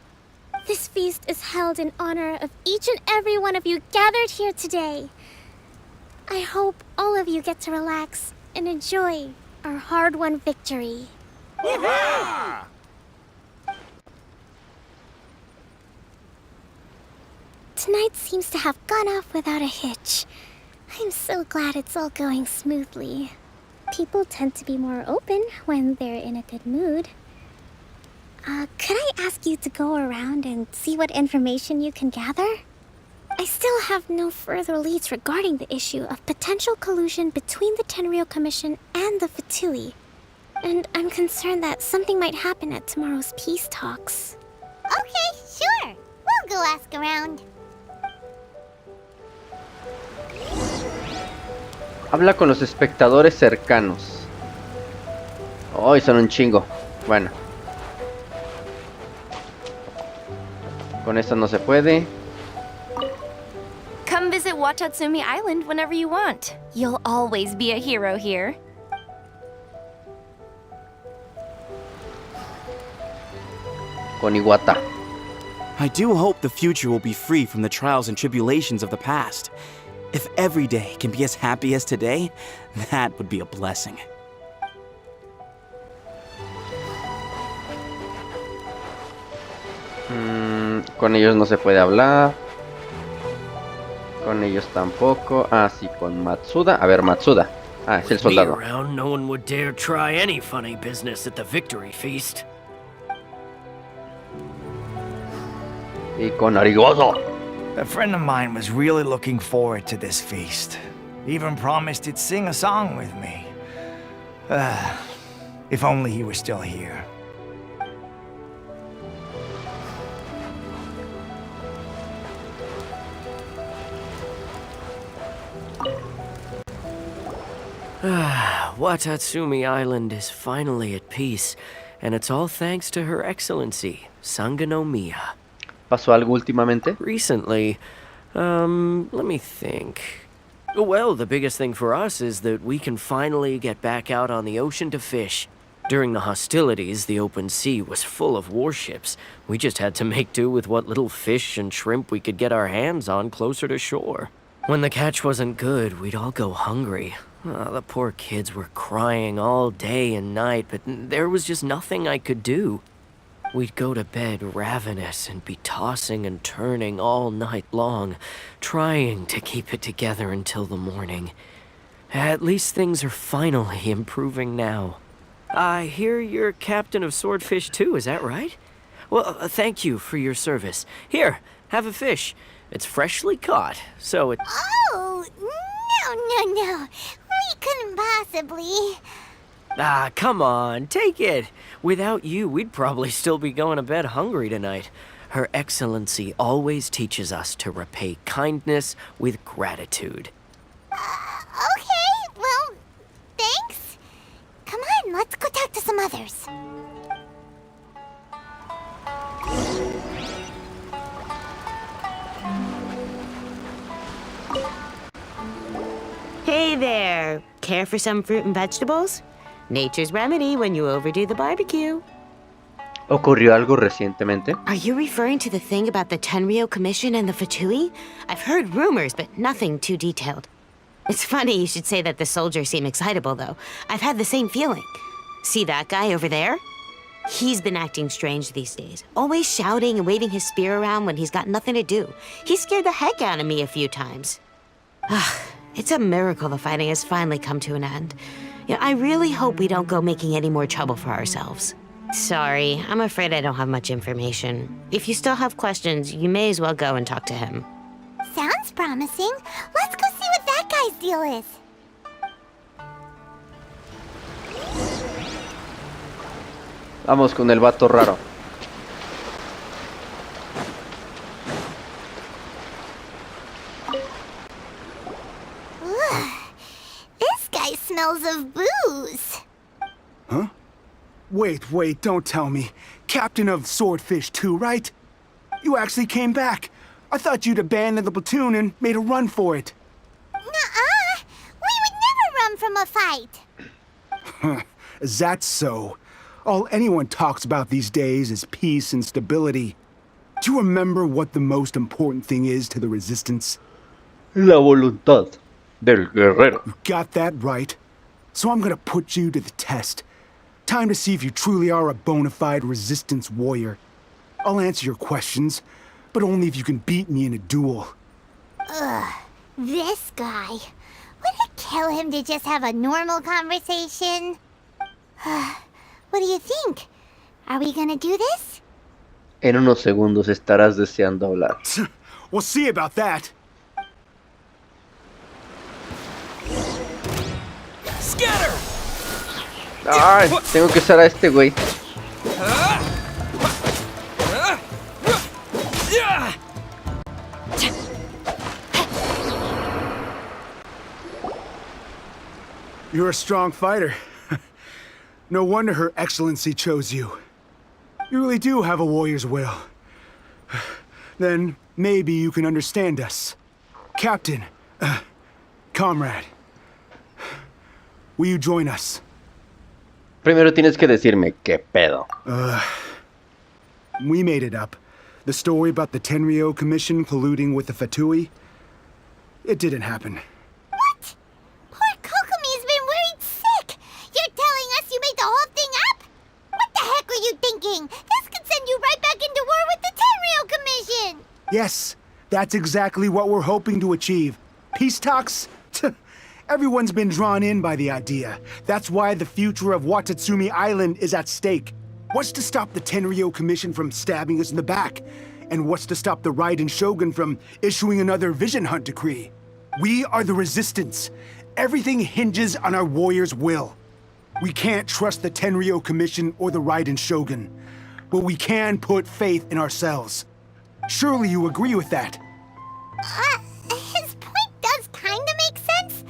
This feast is held in honor of each and every one of you gathered here today. I hope all of you get to relax and enjoy our hard-won victory. Hurrah! Tonight seems to have gone off without a hitch. I'm so glad it's all going smoothly. People tend to be more open when they're in a good mood. Could I ask you to go around and see what information you can gather? I still have no further leads regarding the issue of potential collusion between the Tenryou Commission and the Fatui. And I'm concerned that something might happen at tomorrow's peace talks. Okay, sure. We'll go ask around. Habla con los espectadores cercanos. Ay, son un chingo. Bueno. Con esto no se puede. Come visit Watatsumi Island whenever you want. You'll always be a hero here. Con Iwata. I do hope the future will be free from the trials and tribulations of the past. If every day can be as happy as today, that would be a blessing. Con ellos no se puede hablar. Con ellos tampoco. Ah, sí, con Matsuda. A ver, Matsuda. Ah, es el soldado. Around, no one would dare try any funny business at the victory feast. Y con Arigoso. A friend of mine was really looking forward to this feast. Even promised he'd sing a song with me. If only he were still here. Watatsumi Island is finally at peace, and it's all thanks to Her Excellency, Sangonomiya. ¿Pasó algo últimamente? Recently, let me think. Well, the biggest thing for us is that we can finally get back out on the ocean to fish. During the hostilities, the open sea was full of warships. We just had to make do with what little fish and shrimp we could get our hands on closer to shore. When the catch wasn't good, we'd all go hungry. The poor kids were crying all day and night, but there was just nothing I could do. We'd go to bed ravenous and be tossing and turning all night long, trying to keep it together until the morning. At least things are finally improving now. I hear you're captain of Swordfish too, is that right? Well, thank you for your service. Here, have a fish. It's freshly caught, so it... Oh, no. We couldn't possibly. Ah, come on, take it. Without you, we'd probably still be going to bed hungry tonight. Her Excellency always teaches us to repay kindness with gratitude. Okay, well, thanks. Come on, let's go talk to some others. Hey there! Care for some fruit and vegetables? Nature's remedy when you overdo the barbecue. ¿Ocurrió algo recientemente? Are you referring to the thing about the Tenryou Commission and the Fatui? I've heard rumors, but nothing too detailed. It's funny you should say that the soldiers seem excitable, though. I've had the same feeling. See that guy over there? He's been acting strange these days. Always shouting and waving his spear around when he's got nothing to do. He scared the heck out of me a few times. It's a miracle the fighting has finally come to an end. Yeah, I really hope we don't go making any more trouble for ourselves. Sorry, I'm afraid I don't have much information. If you still have questions, you may as well go and talk to him. Sounds promising. Let's go see what that guy's deal is. Vamos con el vato raro. This guy smells of booze. Huh? Wait, don't tell me. Captain of Swordfish 2, right? You actually came back. I thought you'd abandoned the platoon and made a run for it. Nuh-uh. We would never run from a fight. Is that so? All anyone talks about these days is peace and stability. Do you remember what the most important thing is to the Resistance? La voluntad del guerrero. You got that right. So I'm gonna put you to the test. Time to see if you truly are a bona fide Resistance warrior. I'll answer your questions, but only if you can beat me in a duel. Ugh, this guy. Would it kill him to just have a normal conversation? What do you think? Are we gonna do this? En unos segundos estarás deseando hablar. We'll see about that. Scatter! Ay, tengo que usar a este güey. You're a strong fighter. No wonder Her Excellency chose you. You really do have a warrior's will. Then maybe you can understand us. Captain, comrade, will you join us? Primero tienes que decirme qué pedo. We made it up. The story about the Tenryo Commission colluding with the Fatui. It didn't happen. What? Poor Kokomi's been worried sick. You're telling us you made the whole thing up? What the heck were you thinking? This could send you right back into war with the Tenryo Commission. Yes, that's exactly what we're hoping to achieve. Peace talks? Everyone's been drawn in by the idea. That's why the future of Watatsumi Island is at stake. What's to stop the Tenryo Commission from stabbing us in the back? And what's to stop the Raiden Shogun from issuing another Vision Hunt decree? We are the Resistance. Everything hinges on our warrior's will. We can't trust the Tenryo Commission or the Raiden Shogun, but we can put faith in ourselves. Surely you agree with that? His point does kinda make sense,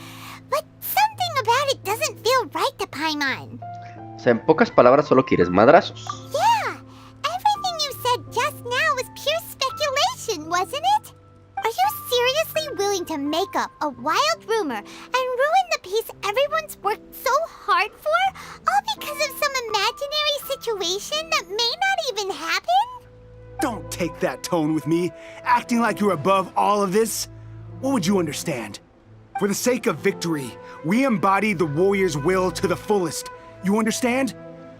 but something about it doesn't feel right to Paimon. O sea, en pocas palabras solo quieres madrazos. Yeah, everything you said just now was pure speculation, wasn't it? Are you seriously willing to make up a wild rumor and ruin the peace everyone's worked so hard for, all because of some imaginary situation that may not even happen? Don't take that tone with me, acting like you're above all of this. What would you understand? For the sake of victory, we embodied the warrior's will to the fullest. You understand?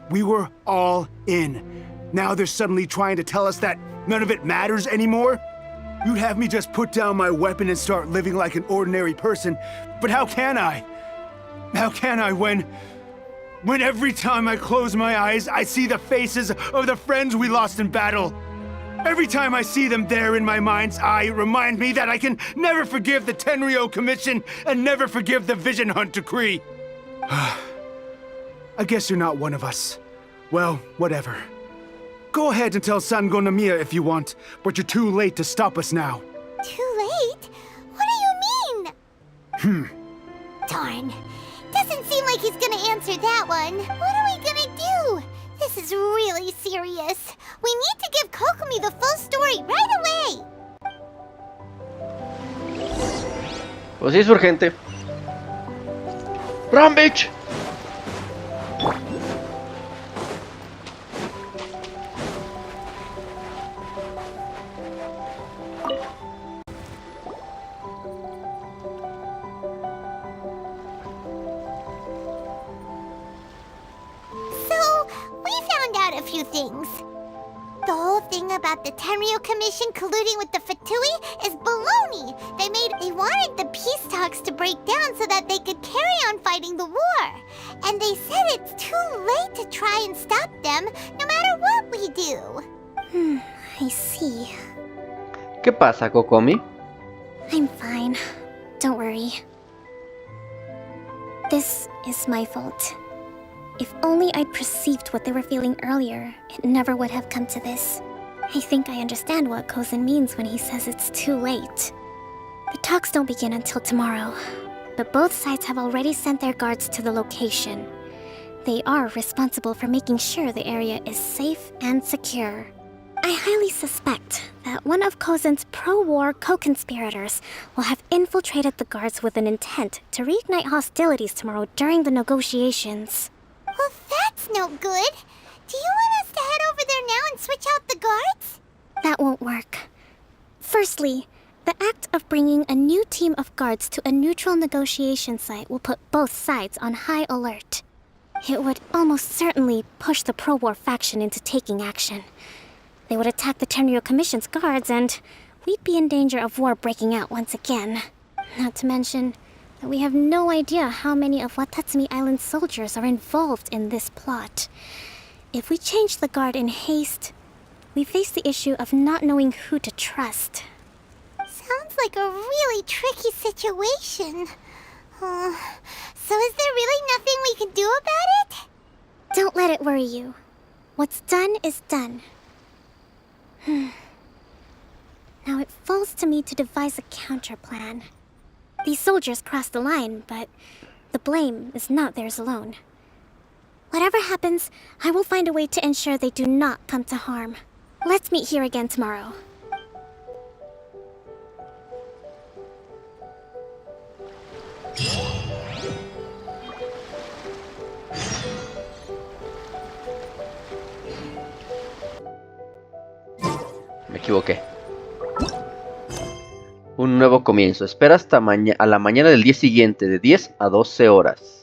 We were all in. Now they're suddenly trying to tell us that none of it matters anymore? You'd have me just put down my weapon and start living like an ordinary person, but how can I? How can I when every time I close my eyes, I see the faces of the friends we lost in battle? Every time I see them there in my mind's eye, it reminds me that I can never forgive the Tenryo Commission and never forgive the Vision Hunt decree. I guess you're not one of us. Well, whatever. Go ahead and tell Sango Namiya if you want, but you're too late to stop us now. Too late? What do you mean? Darn. Doesn't seem like he's gonna answer that one. What are we gonna do? This is really serious. We need to give Kokomi the full story right away. Pues sí, es urgente. ¡Run, bitch! Few things. The whole thing about the Tenryo Commission colluding with the Fatui is baloney. They wanted the peace talks to break down so that they could carry on fighting the war. And they said it's too late to try and stop them, no matter what we do. I see. ¿Qué pasa, Kokomi? I'm fine. Don't worry. This is my fault. If only I'd perceived what they were feeling earlier, it never would have come to this. I think I understand what Kozen means when he says it's too late. The talks don't begin until tomorrow, but both sides have already sent their guards to the location. They are responsible for making sure the area is safe and secure. I highly suspect that one of Kozen's pro-war co-conspirators will have infiltrated the guards with an intent to reignite hostilities tomorrow during the negotiations. Well, that's no good. Do you want us to head over there now and switch out the guards? That won't work. Firstly, the act of bringing a new team of guards to a neutral negotiation site will put both sides on high alert. It would almost certainly push the pro-war faction into taking action. They would attack the Tenryo Commission's guards, and we'd be in danger of war breaking out once again. Not to mention that we have no idea how many of Watatsumi Island's soldiers are involved in this plot. If we change the guard in haste, we face the issue of not knowing who to trust. Sounds like a really tricky situation. So is there really nothing we can do about it? Don't let it worry you. What's done is done. Now it falls to me to devise a counter plan. These soldiers crossed the line, but the blame is not theirs alone. Whatever happens, I will find a way to ensure they do not come to harm. Let's meet here again tomorrow. Me equivoqué. Un nuevo comienzo. Espera hasta a la mañana del día siguiente, de 10 a 12 horas.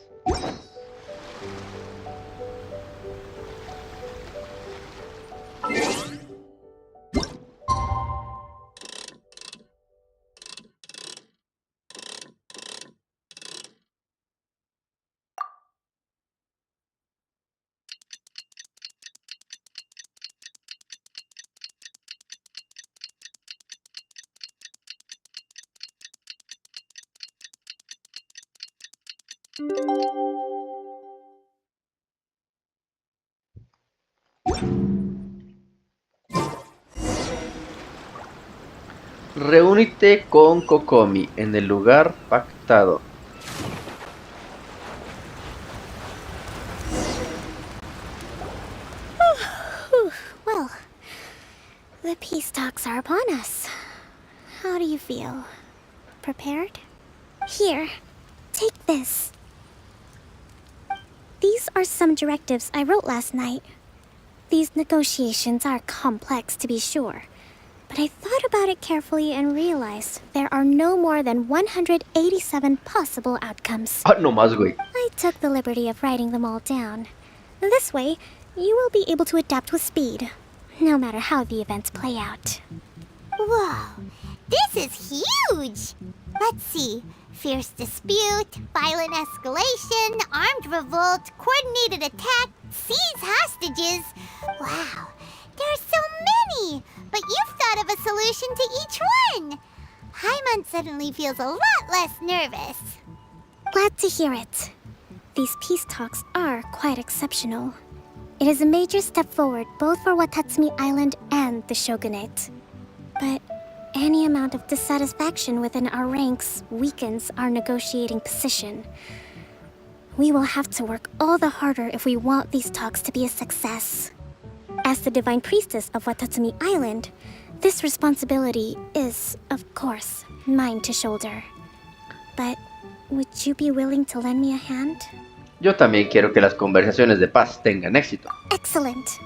Reúnete con Kokomi en el lugar pactado. Well, the peace talks are upon us. How do you feel? Prepared? Here, take this. These are some directives I wrote last night. These negotiations are complex, to be sure, but I thought about it carefully and realized there are no more than 187 possible outcomes. No más, güey. I took the liberty of writing them all down. This way, you will be able to adapt with speed, no matter how the events play out. Whoa, this is huge! Let's see. Fierce dispute, violent escalation, armed revolt, coordinated attack, seize hostages. Wow, there are so many! But you've thought of a solution to each one! Paimon suddenly feels a lot less nervous. Glad to hear it. These peace talks are quite exceptional. It is a major step forward both for Watatsumi Island and the Shogunate. But any amount of dissatisfaction within our ranks weakens our negotiating position. We will have to work all the harder if we want these talks to be a success. As the Divine Priestess of Watatsumi Island, this responsibility is, of course, mine to shoulder. But would you be willing to lend me a hand? Yo también quiero que las conversaciones de paz tengan éxito. Excellent.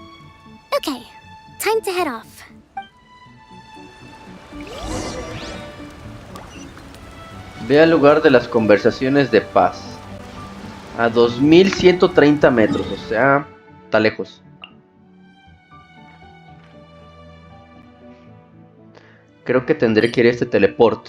Okay, time to head off. Ve al lugar de las conversaciones de paz. A 2130 metros, o sea, está lejos. Creo que tendré que ir a este teleport.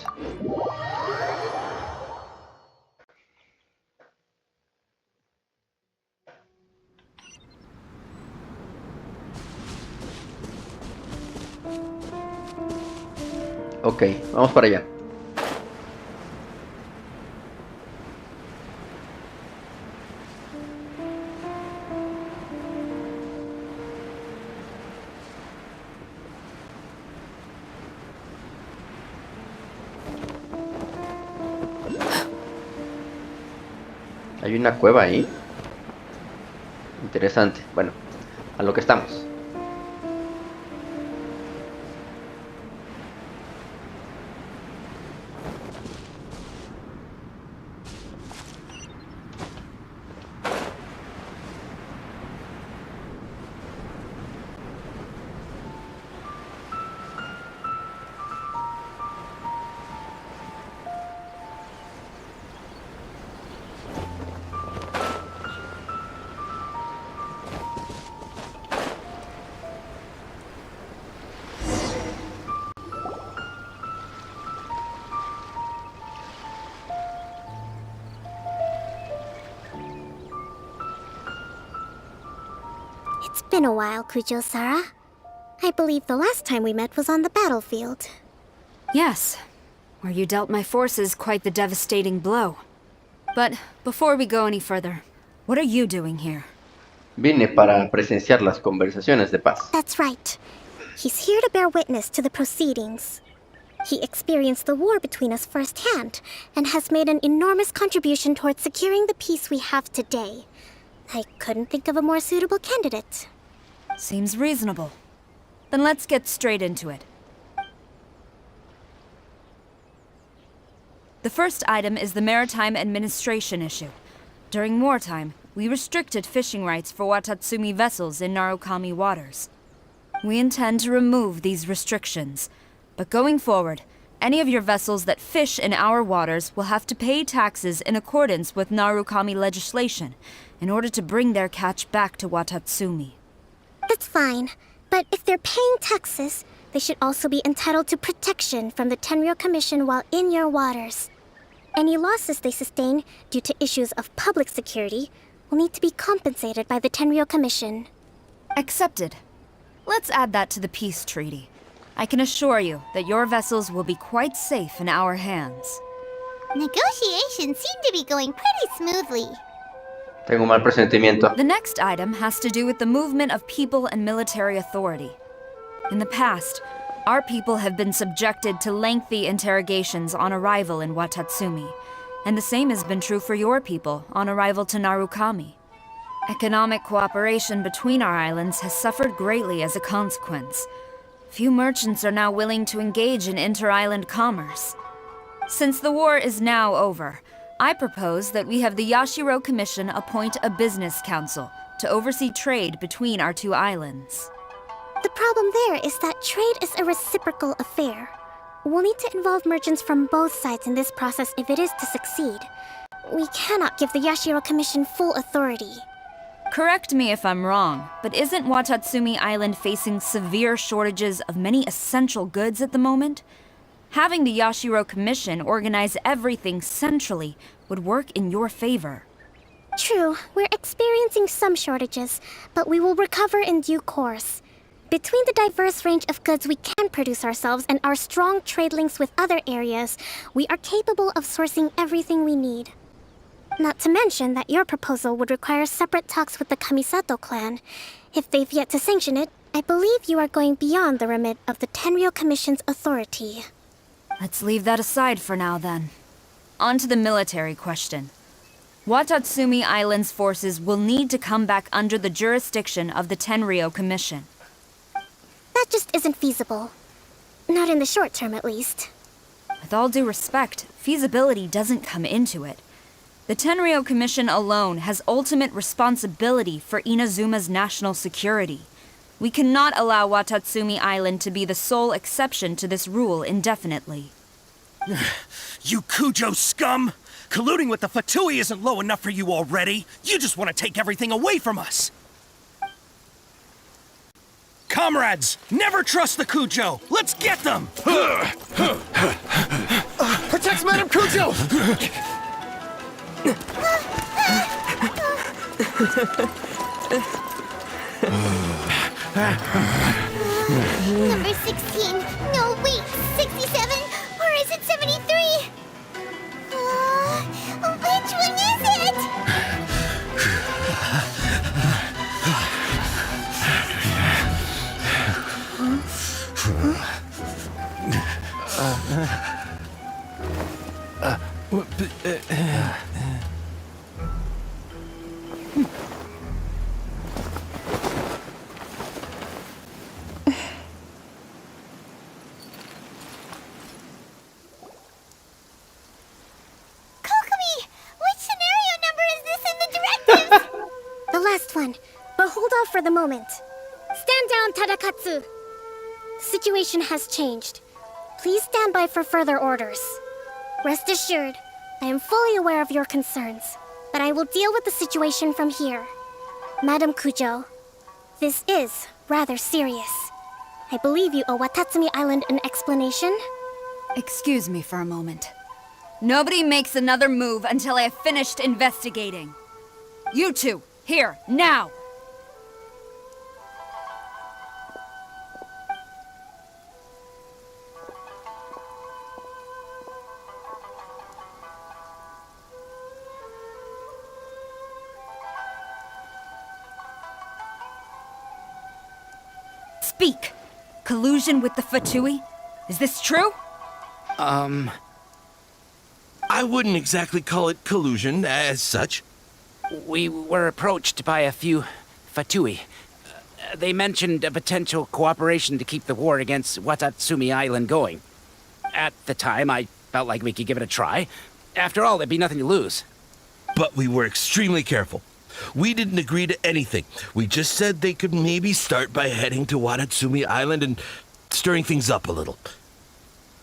Ok, vamos para allá. Hay una cueva ahí. Interesante. Bueno, a lo que estamos. It's been a while, Kujo-Sara. I believe the last time we met was on the battlefield. Yes, where you dealt my forces quite the devastating blow. But before we go any further, what are you doing here? Vine para presenciar las conversaciones de paz. That's right. He's here to bear witness to the proceedings. He experienced the war between us firsthand, and has made an enormous contribution towards securing the peace we have today. I couldn't think of a more suitable candidate. Seems reasonable. Then let's get straight into it. The first item is the Maritime Administration issue. During wartime, we restricted fishing rights for Watatsumi vessels in Narukami waters. We intend to remove these restrictions, but going forward, any of your vessels that fish in our waters will have to pay taxes in accordance with Narukami legislation in order to bring their catch back to Watatsumi. That's fine, but if they're paying taxes, they should also be entitled to protection from the Tenryou Commission while in your waters. Any losses they sustain due to issues of public security will need to be compensated by the Tenryou Commission. Accepted. Let's add that to the peace treaty. I can assure you that your vessels will be quite safe in our hands. Negotiations seem to be going pretty smoothly. Tengo un mal presentimiento. The next item has to do with the movement of people and military authority. In the past, our people have been subjected to lengthy interrogations on arrival in Watatsumi, and the same has been true for your people on arrival to Narukami. Economic cooperation between our islands has suffered greatly as a consequence. Few merchants are now willing to engage in inter-island commerce. Since the war is now over, I propose that we have the Yashiro Commission appoint a business council to oversee trade between our two islands. The problem there is that trade is a reciprocal affair. We'll need to involve merchants from both sides in this process if it is to succeed. We cannot give the Yashiro Commission full authority. Correct me if I'm wrong, but isn't Watatsumi Island facing severe shortages of many essential goods at the moment? Having the Yashiro Commission organize everything centrally would work in your favor. True, we're experiencing some shortages, but we will recover in due course. Between the diverse range of goods we can produce ourselves and our strong trade links with other areas, we are capable of sourcing everything we need. Not to mention that your proposal would require separate talks with the Kamisato clan. If they've yet to sanction it, I believe you are going beyond the remit of the Tenryou Commission's authority. Let's leave that aside for now, then. On to the military question. Watatsumi Island's forces will need to come back under the jurisdiction of the Tenryou Commission. That just isn't feasible. Not in the short term, at least. With all due respect, feasibility doesn't come into it. The Tenryou Commission alone has ultimate responsibility for Inazuma's national security. We cannot allow Watatsumi Island to be the sole exception to this rule indefinitely. You Kujo scum! Colluding with the Fatui isn't low enough for you already. You just want to take everything away from us. Comrades, never trust the Kujo! Let's get them! Protect Madame Kujo! Number 16. No, wait. 67? Or is it 73? Which one is it? But hold off for the moment. Stand down, Tadakatsu. The situation has changed. Please stand by for further orders. Rest assured, I am fully aware of your concerns, but I will deal with the situation from here. Madam Kujo, this is rather serious. I believe you owe Watatsumi Island an explanation. Excuse me for a moment. Nobody makes another move until I have finished investigating. You two, here, now! Speak! Collusion with the Fatui? Is this true? I wouldn't exactly call it collusion as such. We were approached by a few Fatui. They mentioned a potential cooperation to keep the war against Watatsumi Island going. At the time, I felt like we could give it a try. After all, there'd be nothing to lose. But we were extremely careful. We didn't agree to anything. We just said they could maybe start by heading to Watatsumi Island and stirring things up a little.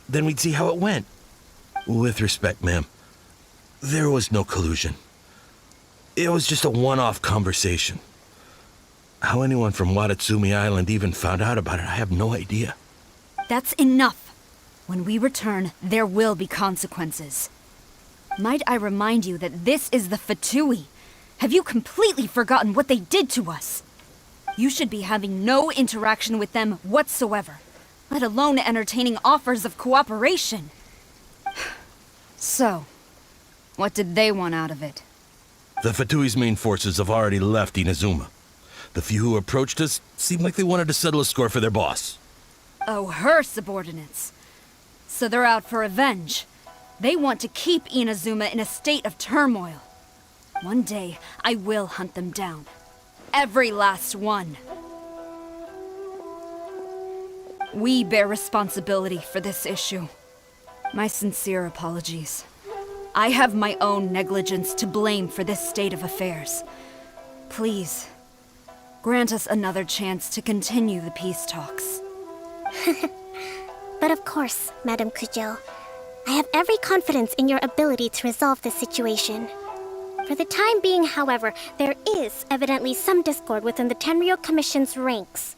Then we'd see how it went. With respect, ma'am, there was no collusion. It was just a one-off conversation. How anyone from Watatsumi Island even found out about it, I have no idea. That's enough. When we return, there will be consequences. Might I remind you that this is the Fatui? Have you completely forgotten what they did to us? You should be having no interaction with them whatsoever, let alone entertaining offers of cooperation. So, what did they want out of it? The Fatui's main forces have already left Inazuma. The few who approached us seemed like they wanted to settle a score for their boss. Oh, her subordinates. So they're out for revenge. They want to keep Inazuma in a state of turmoil. One day, I will hunt them down. Every last one. We bear responsibility for this issue. My sincere apologies. I have my own negligence to blame for this state of affairs. Please, grant us another chance to continue the peace talks. But of course, Madam Kujo. I have every confidence in your ability to resolve this situation. For the time being, however, there is evidently some discord within the Tenryou Commission's ranks.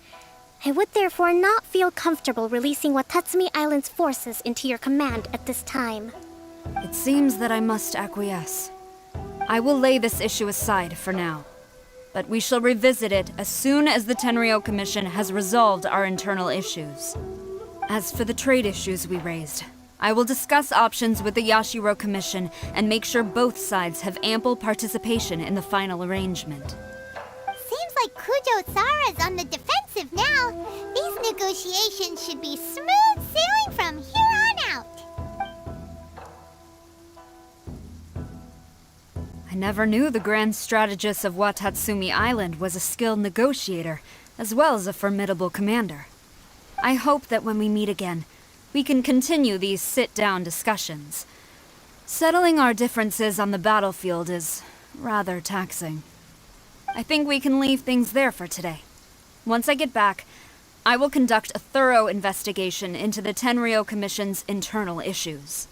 I would therefore not feel comfortable releasing Watatsumi Island's forces into your command at this time. It seems that I must acquiesce. I will lay this issue aside for now. But we shall revisit it as soon as the Tenryou Commission has resolved our internal issues. As for the trade issues we raised, I will discuss options with the Yashiro Commission and make sure both sides have ample participation in the final arrangement. Seems like Kujo-Sara's on the defensive now. These negotiations should be smooth sailing from here on out. I never knew the Grand Strategist of Watatsumi Island was a skilled negotiator, as well as a formidable commander. I hope that when we meet again, we can continue these sit-down discussions. Settling our differences on the battlefield is rather taxing. I think we can leave things there for today. Once I get back, I will conduct a thorough investigation into the Tenryou Commission's internal issues.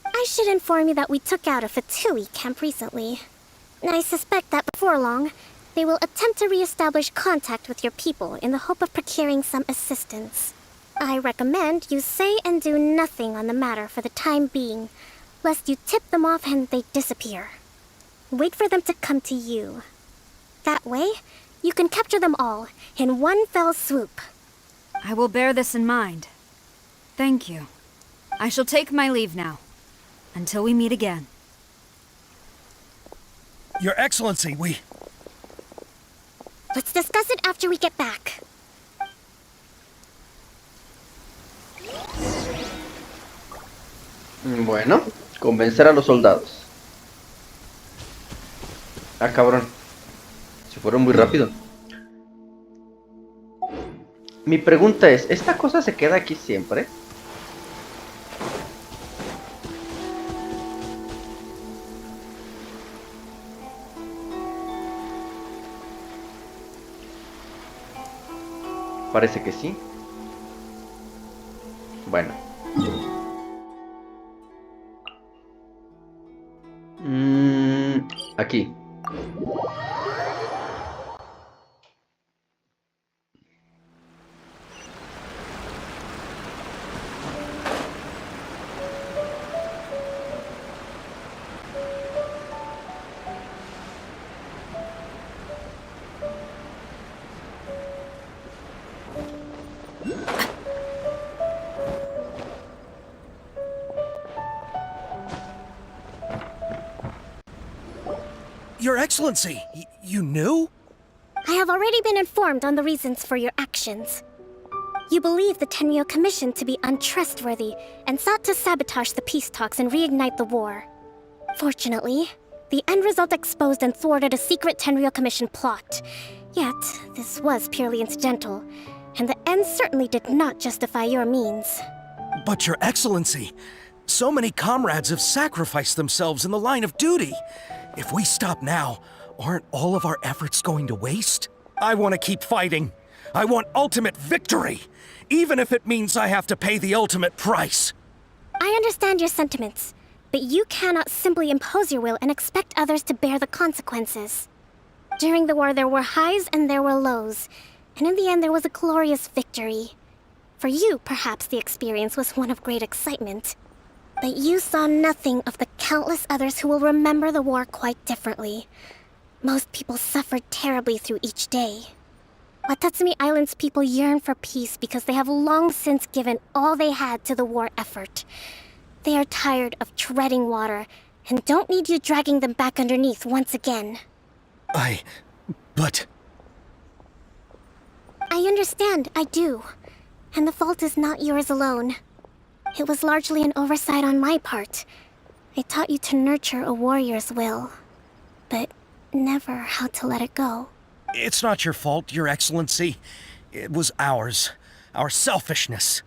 I should inform you that we took out a Fatui camp recently. I suspect that before long, they will attempt to re-establish contact with your people in the hope of procuring some assistance. I recommend you say and do nothing on the matter for the time being, lest you tip them off and they disappear. Wait for them to come to you. That way, you can capture them all in one fell swoop. I will bear this in mind. Thank you. I shall take my leave now. Until we meet again. Your Excellency, Let's discuss it after we get back. Bueno, convencer a los soldados. Ah, cabrón. Se fueron muy rápido. Mi pregunta es, ¿esta cosa se queda aquí siempre? Parece que sí. Bueno. Aquí. Your You believe the Tenryou Commission to be untrustworthy and sought to sabotage the peace talks and reignite the war. Fortunately, the end result exposed and thwarted a secret Tenryou Commission plot. Yet, this was purely incidental, and the end certainly did not justify your means. But Your Excellency, so many comrades have sacrificed themselves in the line of duty. If we stop now, aren't all of our efforts going to waste? I want to keep fighting. I want ultimate victory, even if it means I have to pay the ultimate price. I understand your sentiments, but you cannot simply impose your will and expect others to bear the consequences. During the war, there were highs and there were lows, and in the end, there was a glorious victory. For you, perhaps the experience was one of great excitement. But you saw nothing of the countless others who will remember the war quite differently. Most people suffered terribly through each day. Watatsumi Island's people yearn for peace because they have long since given all they had to the war effort. They are tired of treading water and don't need you dragging them back underneath once again. But... I understand, I do. And the fault is not yours alone. It was largely an oversight on my part. I taught you to nurture a warrior's will, but never how to let it go. It's not your fault, Your Excellency. It was ours. Our selfishness.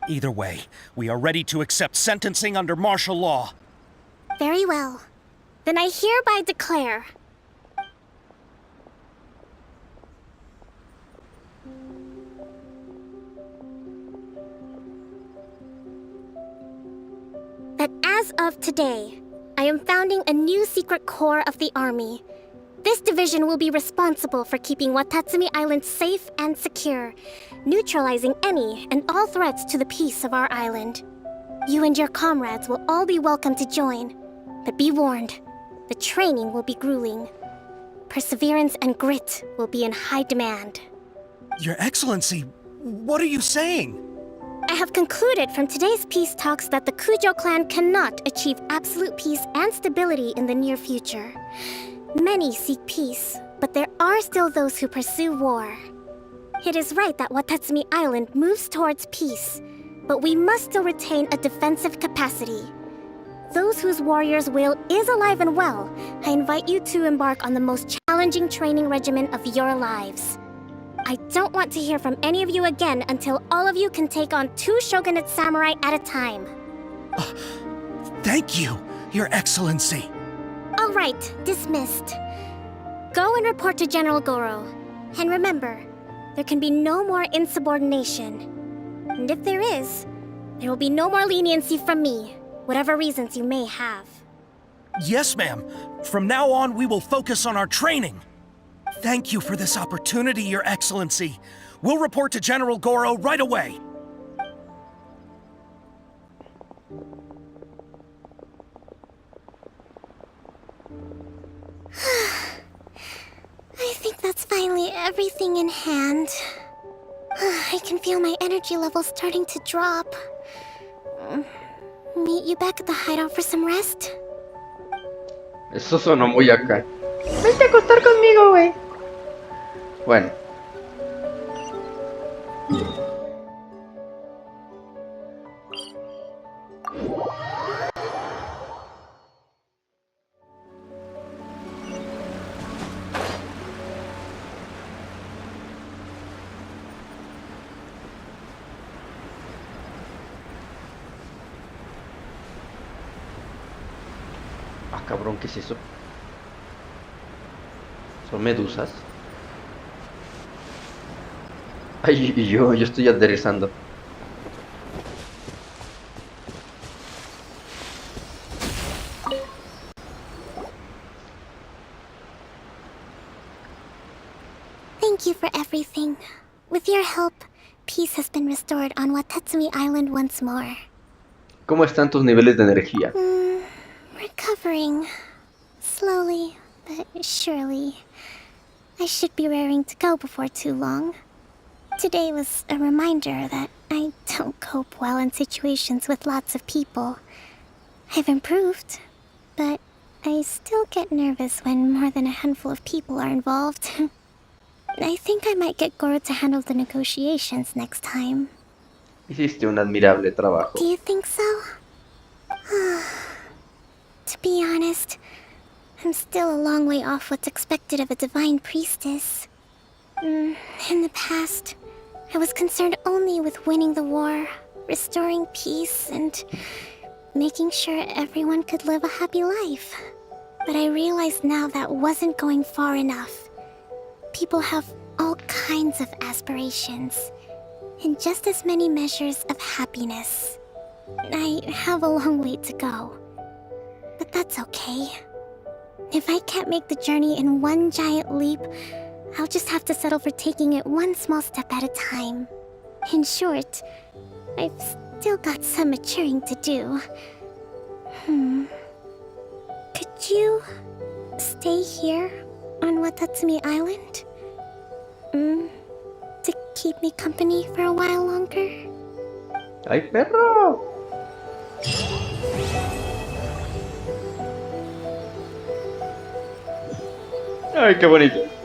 Either way, we are ready to accept sentencing under martial law. Very well. Then I hereby declare... that as of today, I am founding a new secret corps of the army. This division will be responsible for keeping Watatsumi Island safe and secure, neutralizing any and all threats to the peace of our island. You and your comrades will all be welcome to join, but be warned, the training will be grueling. Perseverance and grit will be in high demand. Your Excellency, what are you saying? I have concluded from today's peace talks that the Kujo clan cannot achieve absolute peace and stability in the near future. Many seek peace, but there are still those who pursue war. It is right that Watatsumi Island moves towards peace, but we must still retain a defensive capacity. Those whose warrior's will is alive and well, I invite you to embark on the most challenging training regimen of your lives. I don't want to hear from any of you again until all of you can take on 2 shogunate samurai at a time. Thank you, Your Excellency. All right, dismissed. Go and report to General Goro. And remember, there can be no more insubordination. And if there is, there will be no more leniency from me, whatever reasons you may have. Yes, ma'am. From now on, we will focus on our training. Thank you for this opportunity, Your Excellency. We'll report to General Goro right away. I think that's finally everything in hand. I can feel my energy levels starting to drop. Meet you back at the hideout for some rest? Eso sonó muy acá. Vente a acostar conmigo, güey. Bueno. Ah, cabrón, ¿qué es eso? ¿Son medusas? Ay, y yo estoy aterrizando. Thank you for everything. With your help, peace has been restored on Watatsumi Island once more. ¿Cómo están tus niveles de energía? Recovering. Slowly, but surely. I should be raring to go before too long. Today was a reminder that I don't cope well in situations with lots of people. I've improved, but I still get nervous when more than a handful of people are involved. I think I might get Goro to handle the negotiations next time. Hiciste un admirable trabajo. Do you think so? To be honest, I'm still a long way off what's expected of a divine priestess. In the past, I was concerned only with winning the war, restoring peace, and making sure everyone could live a happy life. But I realized now that wasn't going far enough. People have all kinds of aspirations, and just as many measures of happiness. I have a long way to go. But that's okay. If I can't make the journey in one giant leap, I'll just have to settle for taking it one small step at a time. In short, I've still got some maturing to do. Could you stay here on Watatsumi Island? To keep me company for a while longer? ¡Ay, perro! ¡Ay, qué bonito!